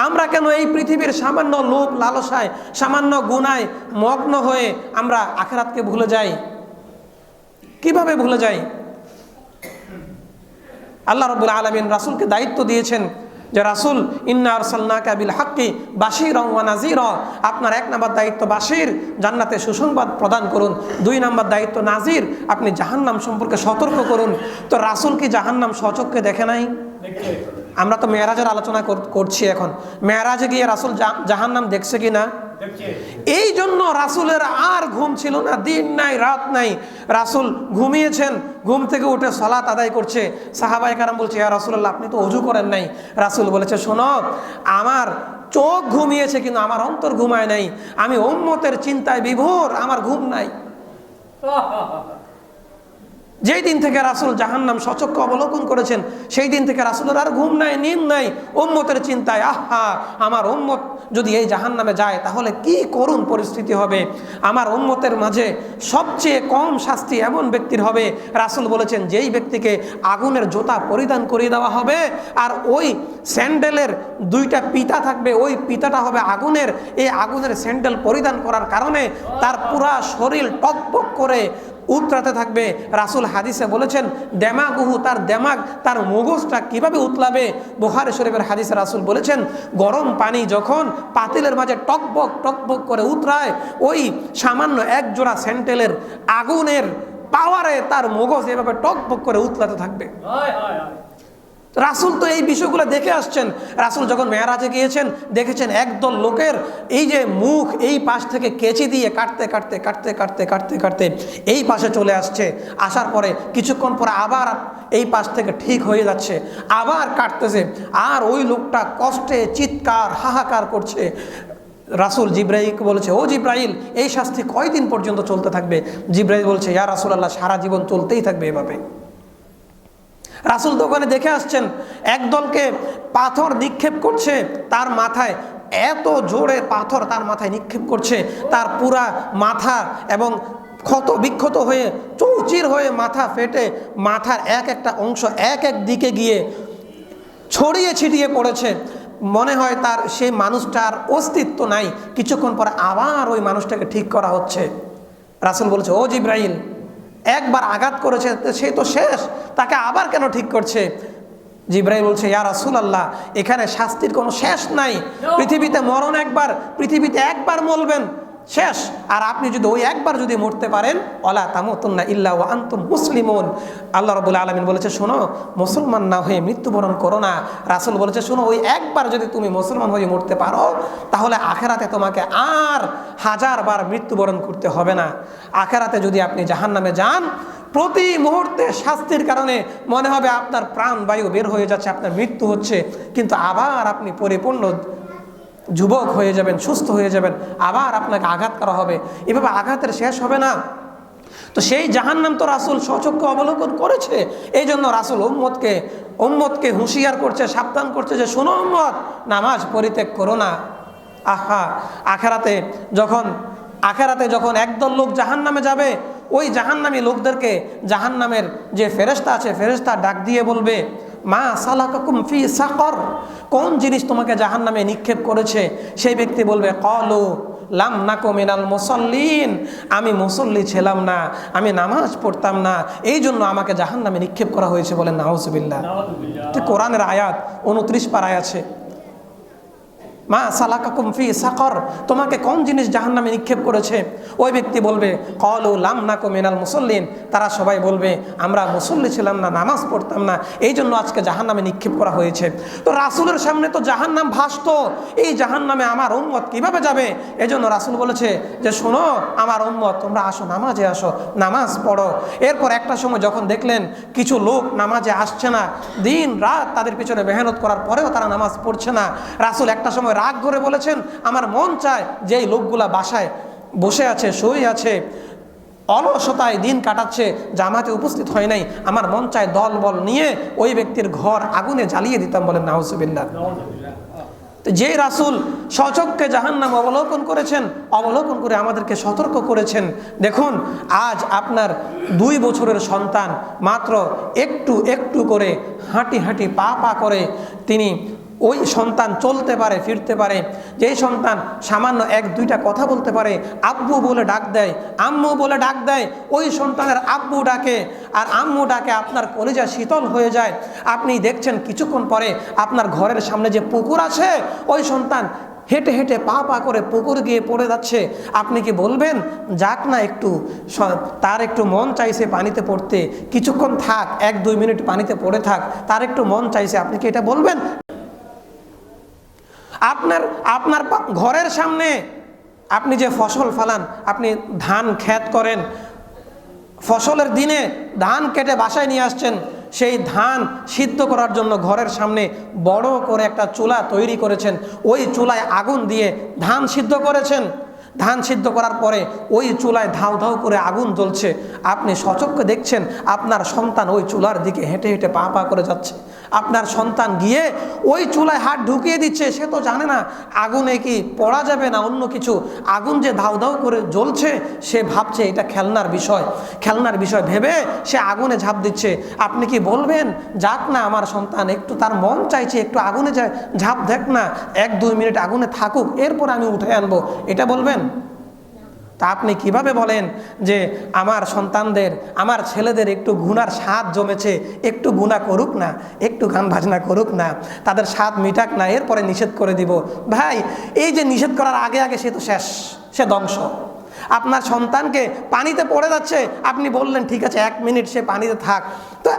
আমরা কেন এই পৃথিবীর সামান্য লোভ লালসায়, সামান্য গুনায় মগ্ন হয়ে আমরা আখিরাতকে ভুলে যাই? কিভাবে ভুলে যাই? আল্লাহ রাব্বুল আলামিন রাসূলকে দায়িত্ব দিয়েছেন যে রাসূল ইন্না আরসালনাকা বিল হাক্কি বাশীরান ওয়া নাযীরা, আপনার 1 নম্বর দায়িত্ব বাশীর, জান্নাতে সুসংবাদ প্রদান করুন। 2 নম্বর দায়িত্ব নাযীর, আপনি জাহান্নাম সম্পর্কে সতর্ক করুন। তো রাসূল কি জাহান্নাম স্বচক্ষে দেখে নাই? আমরা তো মেরাজের আলোচনা করছি এখন। মেরাজে গিয়ে রাসূল জাহান্নাম দেখছে কি না? এই জন্য রাসূলের আর ঘুম ছিল না, দিন নাই রাত নাই। রাসূল ঘুমিয়েছেন, ঘুম থেকে উঠে সালাত আদায় করছে। সাহাবায়ে কেরাম বলছে ইয়া রাসূলুল্লাহ আপনি তো ওযু করেন নাই। রাসূল বলেছে শোনো, আমার চোখ ঘুমিয়েছে কিন্তু আমার অন্তর ঘুমায় নাই। আমি উম্মতের চিন্তায় বিভোর, আমার ঘুম নাই। যেই দিন থেকে রাসূল জাহান্নাম সচক্ষে অবলোকন করেছেন সেই দিন থেকে রাসূলের আর ঘুম নাই, নিন্দ নাই, উম্মতের চিন্তায়। আহা, আমার উম্মত যদি এই জাহান্নামে যায় তাহলে কি করুণ পরিস্থিতি হবে। আমার উম্মতের মাঝে সবচেয়ে কম শাস্তি এমন ব্যক্তির হবে, রাসূল বলেছেন, যেই ব্যক্তিকে আগুনের জুতা পরিধান করিয়ে দেওয়া হবে আর ওই স্যান্ডেলের দুইটা পিতা থাকবে, ওই পিতাটা হবে আগুনের। এই আগুনের স্যান্ডেল পরিধান করার কারণে তার পুরা শরীর টকবক করে উতরাতে থাকবে। রাসূল হাদিসে বলেছেন, দেমাগুহু, তার দেমাগ, তার মগজটা কিভাবে উতলাবে। বুখারী শরীফের হাদিসে রাসূল বলেছেন, গরম পানি যখন পাতিলের মাঝে টকবক টকবক করে উতরায়, ওই সামান্য এক জোড়া স্যান্ডেলের আগুনের পাওয়ারে তার মগজ এভাবে টকবক করে উতলাতে থাকবে। রাসূল তো এই বিষয়গুলো দেখে আসছেন। রাসূল যখন মেরাজে গিয়েছেন দেখেছেন একদল লোকের এই যে মুখ এই পাশ থেকে কেচি দিয়ে কাটতে কাটতে কাটতে কাটতে কাটতে কাটতে এই পাশে চলে আসছে, আসার পরে কিছুক্ষণ পরে আবার এই পাশ থেকে ঠিক হয়ে যাচ্ছে, আবার কাটতেছে, আর ওই লোকটা কষ্টে চিৎকার হাহাকার করছে। রাসূল জিব্রাইলকে বলেছে, ও জিব্রাইল, এই শাস্তি কয়দিন পর্যন্ত চলতে থাকবে? জিব্রাইল বলছে, ইয়া রাসূলুল্লাহ, সারা জীবন চলতেই থাকবে এভাবে। রাসূল তো ওখানে দেখে আসছেন একদলকে পাথর নিক্ষেপ করছে তার মাথায়, এত জোরে পাথর তার মাথায় নিক্ষেপ করছে, তার পুরা মাথা এবং ক্ষত বিক্ষত হয়ে চৌচির হয়ে মাথা ফেটে মাথার এক একটা অংশ এক এক দিকে গিয়ে ছড়িয়ে ছিটিয়ে পড়েছে। মনে হয় তার সেই মানুষটার অস্তিত্ব নাই। কিছুক্ষণ পর আবার ওই মানুষটাকে ঠিক করা হচ্ছে। রাসূল বলেছে, ও জিব্রাইল, একবার আঘাত করেছে সে তো শেষ, তাকে আবার কেন ঠিক করছে? জিব্রাইল বলছে, ইয়া রাসূলুল্লাহ, এখানে শাস্তির কোনো শেষ নাই। পৃথিবীতে মরণ একবার, পৃথিবীতে একবার মরবেন, শেষ। আর আপনি যদি ওই একবার যদি মরতে পারেন, ওয়ালা তামুতুন্না ইল্লা ওয়া আনতুম মুসলিমুন, আল্লাহ রাব্বুল আলামিন বলেছে, শোনো, মুসলমান না হয়ে মৃত্যুবরণ করো না। রাসূল বলেছে, শোনো, ওই একবার যদি তুমি মুসলমান হয়ে মরতে পারো তাহলে আখেরাতে তোমাকে আর 1000 বার মৃত্যুবরণ করতে হবে না। আখেরাতে যদি আপনি জাহান্নামে যান, প্রতি মুহূর্তে শাস্তির কারণে মনে হবে আপনার প্রাণবায়ু বের হয়ে যাচ্ছে, আপনার মৃত্যু হচ্ছে, কিন্তু আবার আপনি পরিপূর্ণ যুবক হয়ে যাবেন, সুস্থ হয়ে যাবেন, আবার আপনাকে আঘাত করা হবে, এভাবে আঘাতের শেষ হবে না। তো সেই জাহান্নাম তো রাসূল সচক্ষে অবলোকন করেছে। এই জন্য রাসূল উম্মতকে হুঁশিয়ার করছে, সাবধান করছে যে, শোনো উম্মত, নামাজ পরিত্যাগ করো না। আহা, আখেরাতে যখন একদল লোক জাহান্নামে যাবে, ওই জাহান্নামী লোকদেরকে জাহান্নামের যে ফেরেশতা আছে, ফেরেশতা ডাক দিয়ে বলবে, মা সালাকাকুম ফি সাকর, কোন জিনিস তোমাকে জাহান্নামে নিক্ষেপ করেছে? সেই ব্যক্তি বলবে, ক্বালু লাম নাকু মিনাল মুসাল্লিন, আমি মুসল্লি ছিলাম না, আমি নামাজ পড়তাম না, এই জন্য আমাকে জাহান্নামে নিক্ষেপ করা হয়েছে। বলেন নাউজুবিল্লাহ। এটা কোরআনের আয়াত, 29 পারায় আছে। মা সালাকাকুম ফি সাকর, তোমাকে কোন জিনিস জাহান্নামে নিক্ষেপ করেছে? ওই ব্যক্তি বলবে, ক্বালু লাম নাকু মিনাল মুসাল্লিন, তারা সবাই বলবে, আমরা মুসল্লি ছিলাম না, নামাজ পড়তাম না, এই জন্য আজকে জাহান্নামে নিক্ষেপ করা হয়েছে। তো রাসূলের সামনে তো জাহান্নাম ভাসত, এই জাহান্নামে আমার উম্মত কিভাবে যাবে? এজন্য রাসূল বলেছে যে, শোনো আমার উম্মত, তোমরা আসো, নামাজে আসো, নামাজ পড়ো। এরপর একটা সময় যখন দেখলেন কিছু লোক নামাজে আসছে না, দিন রাত তাদের পিছনে মেহনত করার পরেও তারা নামাজ পড়ছে না, রাসূল একটা সময় রাগ করে বলেছেন, আমার মন চায় যে এই লোকগুলা বাসায় বসে আছে, শুয়ে আছে, অলসতায় দিন কাটাচ্ছে, জামাতে উপস্থিত হয় নাই, আমার মন চায় দল বল নিয়ে ওই ব্যক্তির ঘর আগুনে জ্বালিয়ে দিতাম। বলেন নাউজুবিল্লাহ। যে রাসূল সচক্ষে জাহান্নাম অবলোকন করেছেন, অবলোকন করে আমাদেরকে সতর্ক করেছেন। দেখুন, আজ আপনার 2 বছরের সন্তান মাত্র একটু একটু করে হাঁটি হাঁটি পা পা করে তিনি ওই সন্তান চলতে পারে, ফিরতে পারে। যেই সন্তান সামান্য 1-2টা কথা বলতে পারে, আব্বু বলে ডাক দেয়, আম্মু বলে ডাক দেয়, ওই সন্তানের আব্বু ডাকে আর আম্মু ডাকে আপনার কলিজা শীতল হয়ে যায়। আপনি দেখছেন কিছুক্ষণ পরে আপনার ঘরের সামনে যে পুকুর আছে, ওই সন্তান হেঁটে হেঁটে পা পা করে পুকুর গিয়ে পড়ে যাচ্ছে। আপনি কি বলবেন, যাক না, তার একটু মন চাইছে পানিতে পড়তে, কিছুক্ষণ থাক, 1-2 মিনিট পানিতে পড়ে থাক, তার একটু মন চাইছে, আপনি কি এটা বলবেন? আপনার ঘরের সামনে আপনি যে ফসল ফলান, আপনি ধান ক্ষেত করেন, ফসলের দিনে ধান কেটে বাসায় নিয়ে আসছেন, সেই ধান সিদ্ধ করার জন্য ঘরের সামনে বড় করে একটা চুলা তৈরি করেছেন, ওই চুলায় আগুন দিয়ে ধান সিদ্ধ করেছেন। ধান সিদ্ধ করার পরে ওই চুলায় ধাউ ধাউ করে আগুন জ্বলছে, আপনি সচক্ষে দেখছেন আপনার সন্তান ওই চুলার দিকে হেঁটে হেঁটে পা পা করে যাচ্ছে। আপনার সন্তান গিয়ে ওই চুলায় হাত ঢুকিয়ে দিচ্ছে, সে তো জানে না আগুনে কি পড়া যাবে না অন্য কিছু, আগুন যে ধাউ ধাউ করে জ্বলছে সে ভাবছে এটা খেলনার বিষয়, খেলনার বিষয় ভেবে সে আগুনে ঝাঁপ দিচ্ছে। আপনি কি বলবেন যাক না আমার সন্তান, একটু তার মন চাইছে একটু আগুনে যায় ঝাঁপ দেখ না, 1-2 মিনিট আগুনে থাকুক এরপর আমি উঠে আনবো, এটা বলবেন? তা আপনি কিভাবে বলেন যে আমার সন্তানদের আমার ছেলেদের একটু গুনার স্বাদ জমেছে, একটু গুনাহ করুক না, একটু গান বাজনা করুক না, তাদের স্বাদ মিটাক না, এরপরে নিষেধ করে দিব? ভাই এই যে নিষেধ করার আগে আগে সে তো শেষ, সে ধ্বংস। আপনার সন্তানকে পানিতে পড়ে যাচ্ছে, আপনি বললেন ঠিক আছে 1 মিনিট সে পানিতে থাক, তো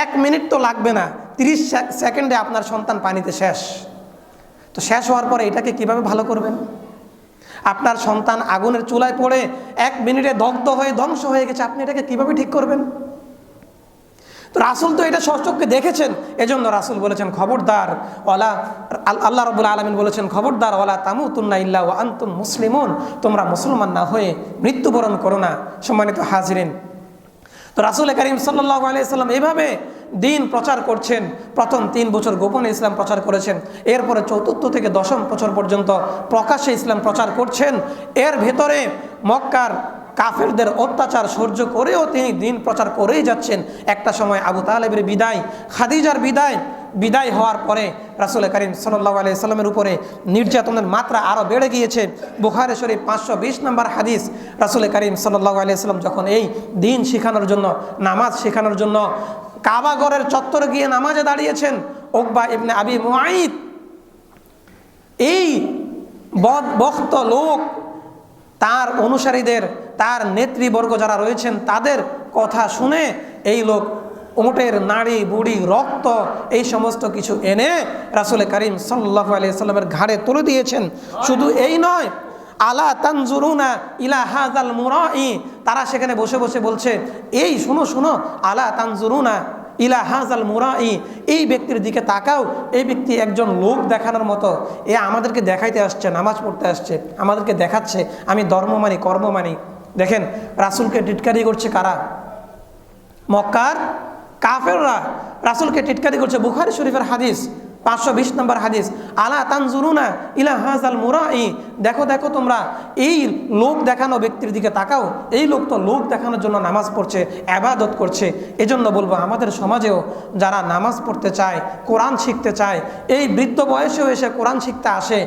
1 মিনিট তো লাগবে না, 30 সেকেন্ডে আপনার সন্তান পানিতে শেষ। তো শেষ হওয়ার পরে এটাকে কিভাবে ভালো করবেন? আপনার সন্তান আগুনের চুলায় পড়ে 1 মিনিটে দগ্ধ হয়ে ধ্বংস হয়ে গেছে, আপনি এটাকে কিভাবে ঠিক করবেন? তো রাসূল তো এটা সচক্ষে দেখেছেন, এজন্য রাসূল বলেছেন খবরদার ওয়ালা, আল্লাহ রাব্বুল আলামিন বলেছেন খবরদার ওয়ালা তামুতুন্না ইল্লা ওয়া আনতুম মুসলিমুন, তোমরা মুসলমান না হয়ে মৃত্যুবরণ করো না। সম্মানিত হাজিরিন, তো রাসূল করিম সাল্লাল্লাহু আলাইহি সাল্লাম এভাবে দিন প্রচার করছেন। প্রথম 3 বছর গোপনে ইসলাম প্রচার করেছেন, এরপরে 4র্থ থেকে 10ম বছর পর্যন্ত প্রকাশ্যে ইসলাম প্রচার করছেন। এর ভেতরে মক্কার কাফেরদের অত্যাচার সহ্য করেও তিনি দিন প্রচার করেই যাচ্ছেন। একটা সময় আবু তালেবের বিদায়, খাদিজার বিদায় হওয়ার পরে রাসূল করিম সাল্লাল্লাহু আলাইহি সাল্লামের উপরে নির্যাতনের মাত্রা আরও বেড়ে গিয়েছে। বুখারী শরীফ 520 নম্বর হাদিস, রাসূল করিম সাল্লাল্লাহু আলাইহি সাল্লাম যখন এই দিন শেখানোর জন্য, নামাজ শেখানোর জন্য কাবা ঘরের চত্বরে গিয়ে নামাজে দাঁড়িয়েছেন, উকবা ইবনে আবি মুআইত এই বদবখত লোক, তার অনুসারীদের, তার নেতৃবর্গ যারা রয়েছেন তাদের কথা শুনে এই লোক উটের নাড়ি বুড়ি রক্ত এই সমস্ত কিছু এনে রাসূল করিম সাল্লাল্লাহু আলাইহি সাল্লামের ঘাড়ে তুলে দিয়েছেন। শুধু এই নয়, আলা তানজুরুনা ইলা হাযাল মুরাই, তারা সেখানে বসে বসে বলছে এই শুনো শুনো, আলা তানজুরুনা ইলা হাযাল মুরাই, এই ব্যক্তির দিকে তাকাও, এই ব্যক্তি একজন লোক দেখানোর মতো, এ আমাদেরকে দেখাইতে আসছে, নামাজ পড়তে আসছে, আমাদেরকে দেখাচ্ছে আমি ধর্ম মানি কর্ম মানি। দেখেন রাসূলকে টিটকারি করছে কারা? মক্কার কাফেররা রাসূলকে টিটকারি করছে। বুখারী শরীফের হাদিস 520 নম্বর হাদিস, আলা তানজুরুনা ইলা হাযাল মুরাই, দেখো দেখো তোমরা এই লোক দেখানো ব্যক্তির দিকে তাকাও, এই লোক তো লোক দেখানোর জন্য নামাজ পড়ছে, ইবাদত করছে। এজন্য বলবো আমাদের সমাজেও যারা নামাজ পড়তে চায়, কোরআন শিখতে চায়, এই বৃদ্ধ বয়সেও এসে কোরআন শিখতে আসে,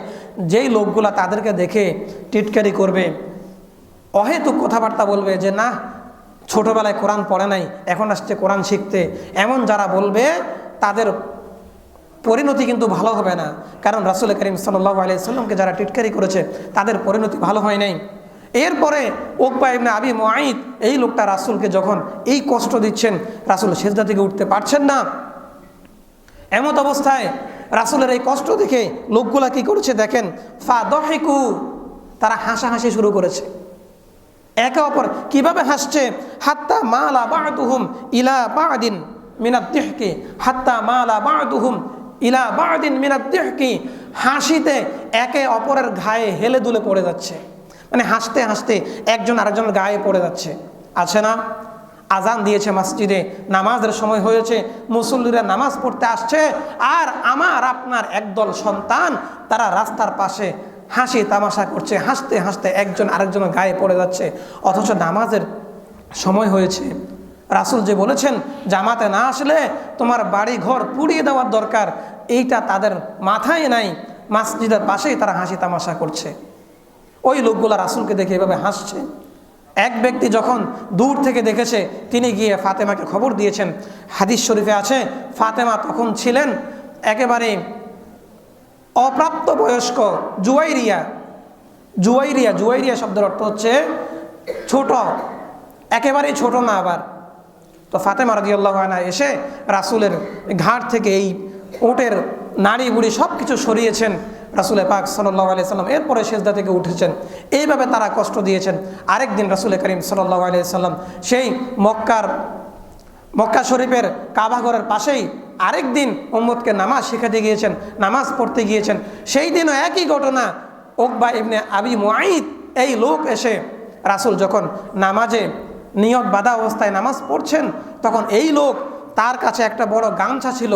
যেই লোকগুলা তাদেরকে দেখে টিটকারি করবে, অহেতুক কথাবার্তা বলবে যে না ছোটবেলায় কোরআন পড়ে নাই এখন আসছে কোরআন শিখতে, এমন যারা বলবে তাদের পরিণতি কিন্তু ভালো হবে না। কারণ রাসূল করিম সাল্লাল্লাহু আলাইহি সাল্লামকে যারা টিটকারি করেছে তাদের পরিণতি ভালো হয় নাই। এরপরে উকবা ইবনে আবি মুআইত এই লোকটা রাসূলকে যখন এই কষ্ট দিচ্ছেন, রাসূল সিজদা থেকে উঠতে পারছেন না। এমত অবস্থায় রাসূলের এই কষ্ট দেখে লোকগুলা কি করেছে দেখেন, ফাদহিকু, তারা হাসাহাসি শুরু করেছে একে অপর। কিভাবে হাসছে? হাত্তা মালা বা'দুহুম ইলা বা'দিন মিনাদ দিহকি, হাত্তা মালা বা'দুহুম ইলা বা'দিন মিনাদ দিহকি, হাসিতে একে অপরের গায়ে হেলে দুলে পড়ে যাচ্ছে, মানে হাসতে হাসতে একজন আরেকজনের গায়ে পড়ে যাচ্ছে। আছে না, আজান দিয়েছে মসজিদে, নামাজের সময় হয়েছে, মুসল্লিরা নামাজ পড়তে আসছে, আর আমার আপনার একদল সন্তান তারা রাস্তার পাশে হাসি তামাশা করছে, হাসতে হাসতে একজন আরেকজনের গায়ে পড়ে যাচ্ছে, অথচ নামাজের সময় হয়েছে। রাসূল যে বলেছেন জামাতে না আসলে তোমার বাড়ি ঘর পুড়িয়ে দেওয়ার দরকার, এইটা তাদের মাথায় নাই। মসজিদের পাশেই তারা হাসি তামাশা করছে। ওই লোকগুলা রাসূলকে দেখে এভাবে হাসছে। এক ব্যক্তি যখন দূর থেকে দেখেছে তিনি গিয়ে ফাতেমাকে খবর দিয়েছেন। হাদিস শরীফে আছে ফাতেমা তখন ছিলেন একেবারে অপ্রাপ্ত বয়স্ক, জুয়াইরিয়া। জুয়াইরিয়া শব্দের অর্থ হচ্ছে ছোট, একেবারেই ছোট না আবার। তো ফাতেমা রাদিয়াল্লাহু আনহা এসে রাসূলের ঘাট থেকে এই উটের নাড়ি বুড়ি সব কিছু সরিয়েছেন রাসূল পাক সাল্লাল্লাহু আলাইহি সাল্লাম, এরপরে সিজদা থেকে উঠেছেন। এইভাবে তারা কষ্ট দিয়েছেন। আরেকদিন রাসূল করিম সাল্লাল্লাহু আলাইহি সাল্লাম সেই মক্কা শরীফের কাবা ঘরের পাশেই আরেকদিন উম্মতকে নামাজ শেখাতে গিয়েছেন, নামাজ পড়তে গিয়েছেন। সেই দিনও একই ঘটনা, উকবা ইবনে আবি মুআইত এই লোক এসে রাসূল যখন নামাজে নিয়ত বাঁধা অবস্থায় নামাজ পড়ছেন, তখন এই লোক, তার কাছে একটা বড় গামছা ছিল,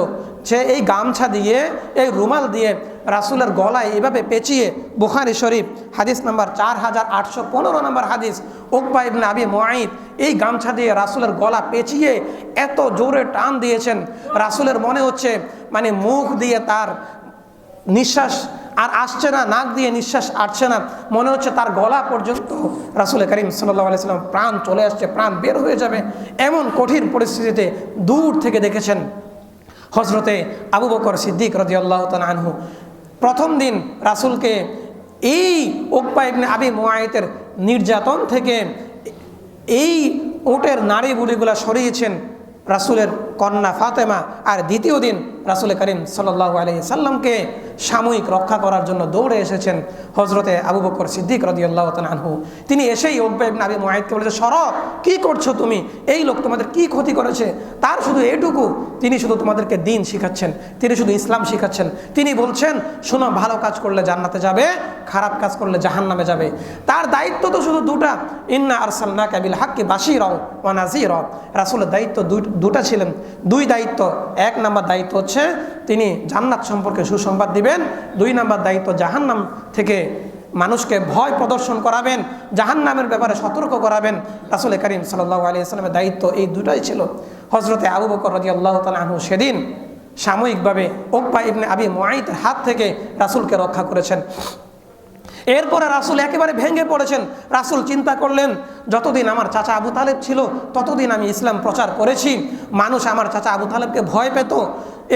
সে এই গামছা দিয়ে, এই রুমাল দিয়ে রাসূলের গলায় এভাবে পেঁচিয়ে, বুখারী শরীফ হাদিস নাম্বার 4815 নম্বর হাদিস, উকবা ইবনে আবি মুআইত এই গামছা দিয়ে রাসূলের গলা পেঁচিয়ে এত জোরে টান দিয়েছেন, রাসূলের মনে হচ্ছে মানে মুখ দিয়ে তার নিঃশ্বাস আর আসছে না, নাক দিয়ে নিঃশ্বাস আসছে না, মনে হচ্ছে তার গলা পর্যন্ত রাসূল করিম সাল্লাল্লাহু আলাইহি সাল্লাম প্রাণ চলে আসছে, প্রাণ বের হয়ে যাবে, এমন কঠিন পরিস্থিতিতে দূর থেকে দেখেছেন হযরতে আবু বকর সিদ্দিক রাদিয়াল্লাহু তাআলা আনহু প্রথম দিন রাসূলকে এই উকবা ইবনে আবি মুআইতের নির্যাতন থেকে এই উটের নাড়ি বুড়িগুলা সরিয়েছেন রাসূলের কন্যা ফাতেমা, আর দ্বিতীয় দিন রাসূল করিম সাল্লাল্লাহু আলাইহি সাল্লামকে সাময়িক রক্ষা করার জন্য দৌড়ে এসেছেন হযরতে আবু বকর সিদ্দিক রাদিয়াল্লাহু তাআলা আনহু। তিনি এসেই উকবা ইবনে আবি মুআইতকে বলেছে, সরো, কি করছো তুমি? এই লোক তোমাদের কি ক্ষতি করেছে? তার শুধু এটুকু, তিনি শুধু তোমাদেরকে দ্বীন শিখাচ্ছেন, তিনি শুধু ইসলাম শিখাচ্ছেন। তিনি বলছেন, শোনো, ভালো কাজ করলে জান্নাতে যাবে, খারাপ কাজ করলে জাহান্নামে যাবে। তার দায়িত্ব তো শুধু দুটা, ইন্না আরসালনাকা বিল হাক্কি বাশীরা ওয়া নাযীরা। রাসূলের দায়িত্ব দুটা ছিলেন, দুই দায়িত্ব। এক নাম্বার দায়িত্ব হচ্ছে তিনি জান্নাত সম্পর্কে সুসংবাদ দিবেন, দুই নাম্বার দায়িত্ব জাহান্নাম থেকে মানুষকে ভয় প্রদর্শন করাবেন, জাহান্নামের ব্যাপারে সতর্ক করাবেন। রাসূল করিম সাল্লাল্লাহু আলাইহি ওয়াসাল্লামের দায়িত্ব এই দুটাই ছিল। হযরতে আবু বকর রাদিয়াল্লাহু তাআলা আনহু সেদিন সাময়িকভাবে উকবা ইবনে আবি মুআইতের হাত থেকে রাসূলকে রক্ষা করেছেন। এরপরে রাসূল একেবারে ভেঙে পড়েছেন। রাসূল চিন্তা করলেন, যতদিন আমার চাচা আবু তালেব ছিল ততদিন আমি ইসলাম প্রচার করেছি, মানুষ আমার চাচা আবু তালেবকে ভয় পেত।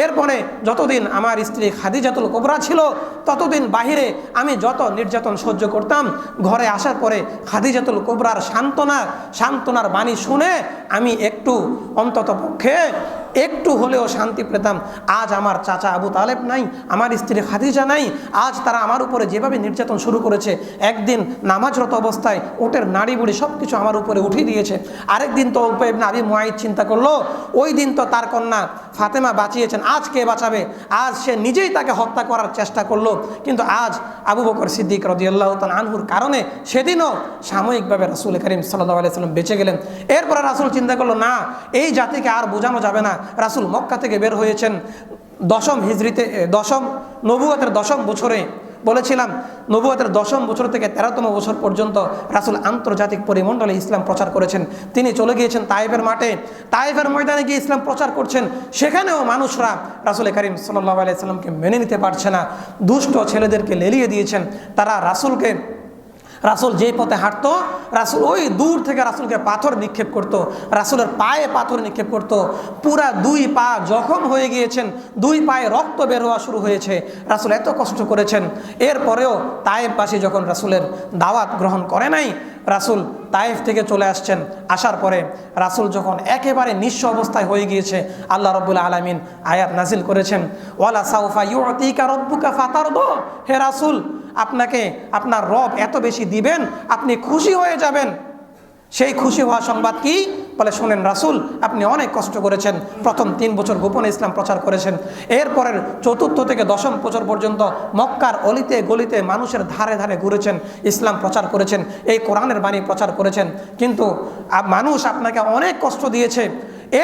এরপরে যতদিন আমার স্ত্রী খাদিজাতুল কুবরা ছিল ততদিন বাহিরে আমি যত নির্যাতন সহ্য করতাম, ঘরে আসার পরে খাদিজাতুল কুবরার সান্ত্বনার বাণী শুনে আমি একটু অন্তত পক্ষে একটু হলেও শান্তি পেতাম। আজ আমার চাচা আবু তালেব নাই, আমার স্ত্রী খাদিজা নাই, আজ তারা আমার উপরে যেভাবে নির্যাতন শুরু করেছে, একদিন নামাজরত অবস্থায় ওটের নাড়ি বুড়ি সব কিছু আমার উপরে উঠিয়ে দিয়েছে, আরেকদিন তো উকবা ইবনে আবি মুআইত চিন্তা করলো, ওই দিন তো তার কন্যা ফাতেমা বাঁচিয়েছেন, আজ কে বাঁচাবে? আজ সে নিজেই তাকে হত্যা করার চেষ্টা করলো। কিন্তু আজ আবু বকর সিদ্দিক রাদিয়াল্লাহু তাআলা আনহুর কারণে সেদিনও সাময়িকভাবে রাসূল করিম সাল্লাল্লাহু আলাইহি সাল্লাম বেঁচে গেলেন। এরপরে রাসূল চিন্তা করলো, না, এই জাতিকে আর বোঝানো যাবে না। রাসূল মক্কা থেকে বের হয়েছেন নবুয়তের 10ম বছরে। বলেছিলাম নবুয়তের 10ম বছর থেকে 13তম বছর পর্যন্ত রাসূল আন্তর্জাতিক পরিমণ্ডলে ইসলাম প্রচার করেছেন। তিনি চলে গিয়েছেন তায়েফের মাঠে, তায়েফের ময়দানে গিয়ে ইসলাম প্রচার করছেন। সেখানেও মানুষরা রাসূল করিম সাল্লাল্লাহু আলাইহি সাল্লামকে মেনে নিতে পারছে না, দুষ্ট ছেলেদেরকে লেলিয়ে দিয়েছেন। তারা রাসূল যেই পথে হাঁটতো, রাসূল ওই দূর থেকে রাসূলকে পাথর নিক্ষেপ করত, রাসূলের পায়ে পাথর নিক্ষেপ করত। পুরা 2 পা জখম হয়ে গিয়েছেন, 2 পায়ে রক্ত বের হওয়া শুরু হয়েছে। রাসূল এত কষ্ট করেছেন। এরপরেও তায়েফবাসী যখন রাসূলের দাওয়াত গ্রহণ করে নাই, রাসূল তায়েফ থেকে চলে আসছেন। আসার পরে রাসূল যখন একেবারে নিঃস্ব অবস্থায় হয়ে গিয়েছে, আল্লাহ রাব্বুল আলামিন আয়াত নাজিল করেছেন, ওয়ালা সাউফা ইউতিকা রাব্বুকা ফাতারদা। হে রাসূল, আপনাকে আপনার রব এত বেশি দিবেন, আপনি খুশি হয়ে যাবেন। সেই খুশি হওয়া সংবাদ কি? বলে, শোনেন রাসূল, আপনি অনেক কষ্ট করেছেন, প্রথম 3 বছর গোপনে ইসলাম প্রচার করেছেন, এরপরের 4র্থ থেকে 10ম বছর পর্যন্ত মক্কার অলিতে গলিতে মানুষের ধারে ধারে ঘুরেছেন, ইসলাম প্রচার করেছেন, এই কোরআনের বাণী প্রচার করেছেন, কিন্তু মানুষ আপনাকে অনেক কষ্ট দিয়েছে।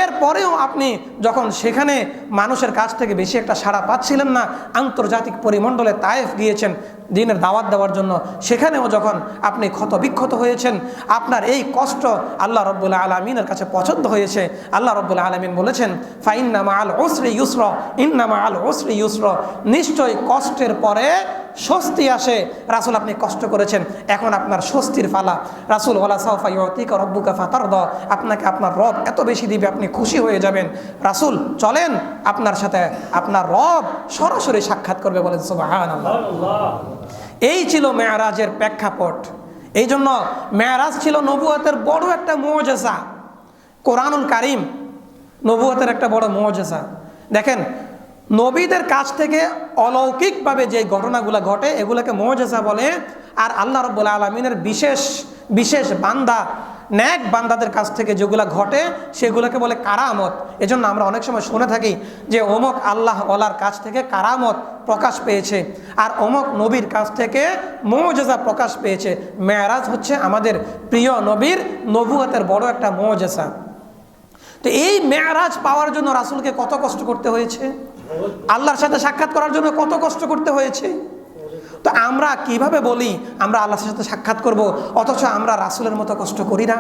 এরপরেও আপনি যখন সেখানে মানুষের কাছ থেকে বেশি একটা সাড়া পাচ্ছিলেন না, আন্তর্জাতিক পরিমণ্ডলে তায়েফ গিয়েছেন দ্বীনের দাওয়াত দেওয়ার জন্য, সেখানেও যখন আপনি ক্ষতবিক্ষত হয়েছেন, আপনার এই কষ্ট আল্লাহ রাব্বুল আলামিনের কাছে পছন্দ হয়েছে। আল্লাহ রাব্বুল আলামিন বলেছেন, ফাইন্না মাআল উসরি ইউসরা, ইন্না মাআল উসরি ইউসরা, নিশ্চয়ই কষ্টের পরে স্বস্তি আসে। রাসূল, আপনি কষ্ট করেছেন, এখন আপনার স্বস্তির পালা। রাসূল, ওয়ালা সাউফা ইউতিকা রাব্বুকা ফাতারদা, আপনাকে আপনার রব এত বেশি দিবে, আপনি খুশি হয়ে যাবেন। রাসূল, চলেন, আপনার সাথে আপনার রব সরাসরি সাক্ষাৎ করবে। বলেন সুবহানাল্লাহ। এই ছিল মেরাজের প্রেক্ষাপট। এই জন্য মেরাজ ছিল নবুয়তের বড় একটা মুআজিজা। কোরআনুল কারীম নবুয়তের একটা বড় মুআজিজা। দেখেন, নবীদের কাছ থেকে অলৌকিকভাবে যে ঘটনাগুলো ঘটে এগুলোকে মুআজিজা বলে। আর আল্লাহ রাব্বুল আলামিনের বিশেষ বিশেষ বান্দা নেক বান্দাদের কাছ থেকে যেগুলো ঘটে সেগুলোকে বলে কারামত। এজন্য আমরা অনেক সময় শুনে থাকি যে অমুক আল্লাহ ওয়ালার কাছ থেকে কারামত প্রকাশ পেয়েছে, আর অমুক নবীর কাছ থেকে মুজিজা প্রকাশ পেয়েছে। মেরাজ হচ্ছে আমাদের প্রিয় নবীর নবুয়তের বড় একটা মুজিজা। তো এই মেরাজ পাওয়ার জন্য রাসূলকে কত কষ্ট করতে হয়েছে, আল্লাহর সাথে সাক্ষাৎ করার জন্য কত কষ্ট করতে হয়েছে। তো আমরা কিভাবে বলি আমরা আল্লাহর সাথে সাক্ষাৎ করব, অথচ আমরা রাসূলের মতো কষ্ট করি না।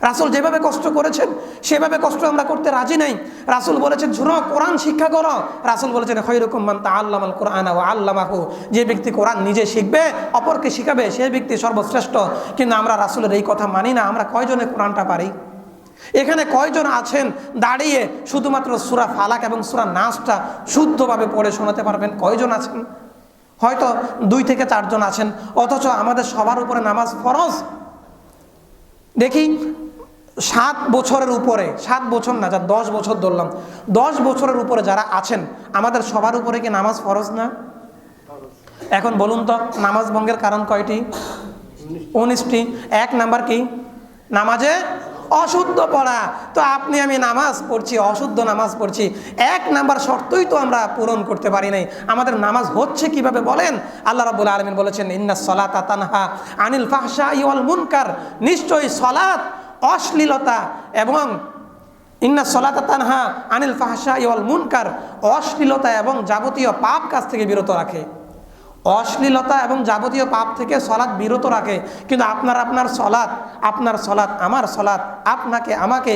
রাসূল যেভাবে কষ্ট করেছেন সেভাবে কষ্ট আমরা করতে রাজি নাই। রাসূল বলেছেন শুনো, কোরআন শিক্ষা করো। রাসূল বলেছেন খায়রুকুম মান তাআল্লামাল কুরআনা ওয়া আল্লামাহু, যে ব্যক্তি কোরআন নিজে শিখবে অপরকে শিখাবে সেই ব্যক্তি সর্বশ্রেষ্ঠ। কিন্তু আমরা রাসূলের এই কথা মানি না। আমরা কয়জনে কোরআনটা পারি? এখানে কয়জন আছেন দাঁড়িয়ে শুধুমাত্র সূরা ফালাক এবং সূরা নাসটা শুদ্ধভাবে পড়ে শোনাতে পারবেন? কয়জন আছেন? হয়তো 2 থেকে 4 জন আছেন। অথচ আমাদের সবার উপরে নামাজ ফরজ। দেখি 7 বছরের উপরে, 7 বছর না, যা 10 বছর ধরলাম, 10 বছরের উপরে যারা আছেন আমাদের সবার উপরে কি নামাজ ফরজ না? এখন বলুন তো, নামাজ ভঙ্গের কারণ কয়টি? 19টি। 1 নাম্বার কি? নামাজে অশুদ্ধ পড়া। তো আপনি আমি নামাজ পড়ছি, অশুদ্ধ নামাজ পড়ছি, 1 নাম্বার শর্তই তো আমরা পূরণ করতে পারি নাই। আমাদের নামাজ হচ্ছে কিভাবে বলেন? আল্লাহ রাব্বুল আলামিন বলেছেন ইন্নাস সালাতা তানহা আনিল ফাহশাই ওয়াল মুনকার, নিশ্চয়ই সালাত অশ্লীলতা এবং ইন্নাস সালাতা তানহা আনিল ফাহশাই ওয়াল মুনকার, অশ্লীলতা এবং যাবতীয় পাপ কাজ থেকে বিরত রাখে। অশ্লীলতা এবং যাবতীয় পাপ থেকে সলাৎ বিরত রাখে। কিন্তু আপনার সলাৎ আমার সলাৎ আপনাকে আমাকে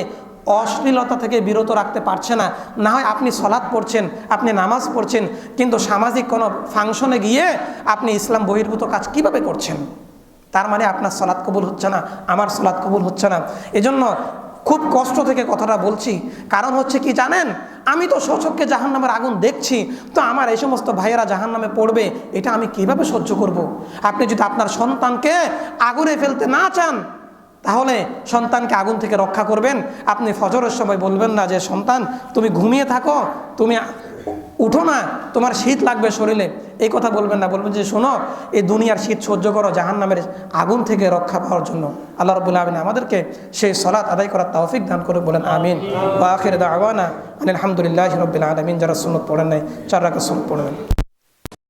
অশ্লীলতা থেকে বিরত রাখতে পারছে না। না হয় আপনি সলাৎ পড়ছেন, আপনি নামাজ পড়ছেন, কিন্তু সামাজিক কোনো ফাংশনে গিয়ে আপনি ইসলাম বহির্ভূত কাজ কিভাবে করছেন? তার মানে আপনার সলাৎ কবুল হচ্ছে না, আমার সলাৎ কবুল হচ্ছে না। এজন্য খুব কষ্ট থেকে কথাটা বলছি। কারণ হচ্ছে কি জানেন, আমি তো স্বচক্ষে জাহান্নামের আগুন দেখছি, তো আমার এই সমস্ত ভাইয়েরা জাহান্নামে পড়বে, এটা আমি কিভাবে সহ্য করব? আপনি যদি আপনার সন্তানকে আগুনে ফেলতে না চান, তাহলে সন্তানকে আগুন থেকে রক্ষা করবেন। আপনি ফজরের সময় বলবেন না যে সন্তান তুমি ঘুমিয়ে থাকো, তুমি উঠো না, তোমার শীত লাগবে শরীরে, এই কথা বলবেন না। বলবেন যে শোনো, এই দুনিয়ার শীত সহ্য করো জাহান্নামের আগুন থেকে রক্ষা পাওয়ার জন্য। আল্লাহ রাব্বুল আলামিন আমাদেরকে সেই সালাত আদায় করার তৌফিক দান করে বলেন আমিন। ওয়া আখিরু দাওয়ানা আলহামদুলিল্লাহি রাব্বিল আলামিন। যারা সুন্নাত পড়েন নাই 4 রাকাত সুন্নাত পড়বেন।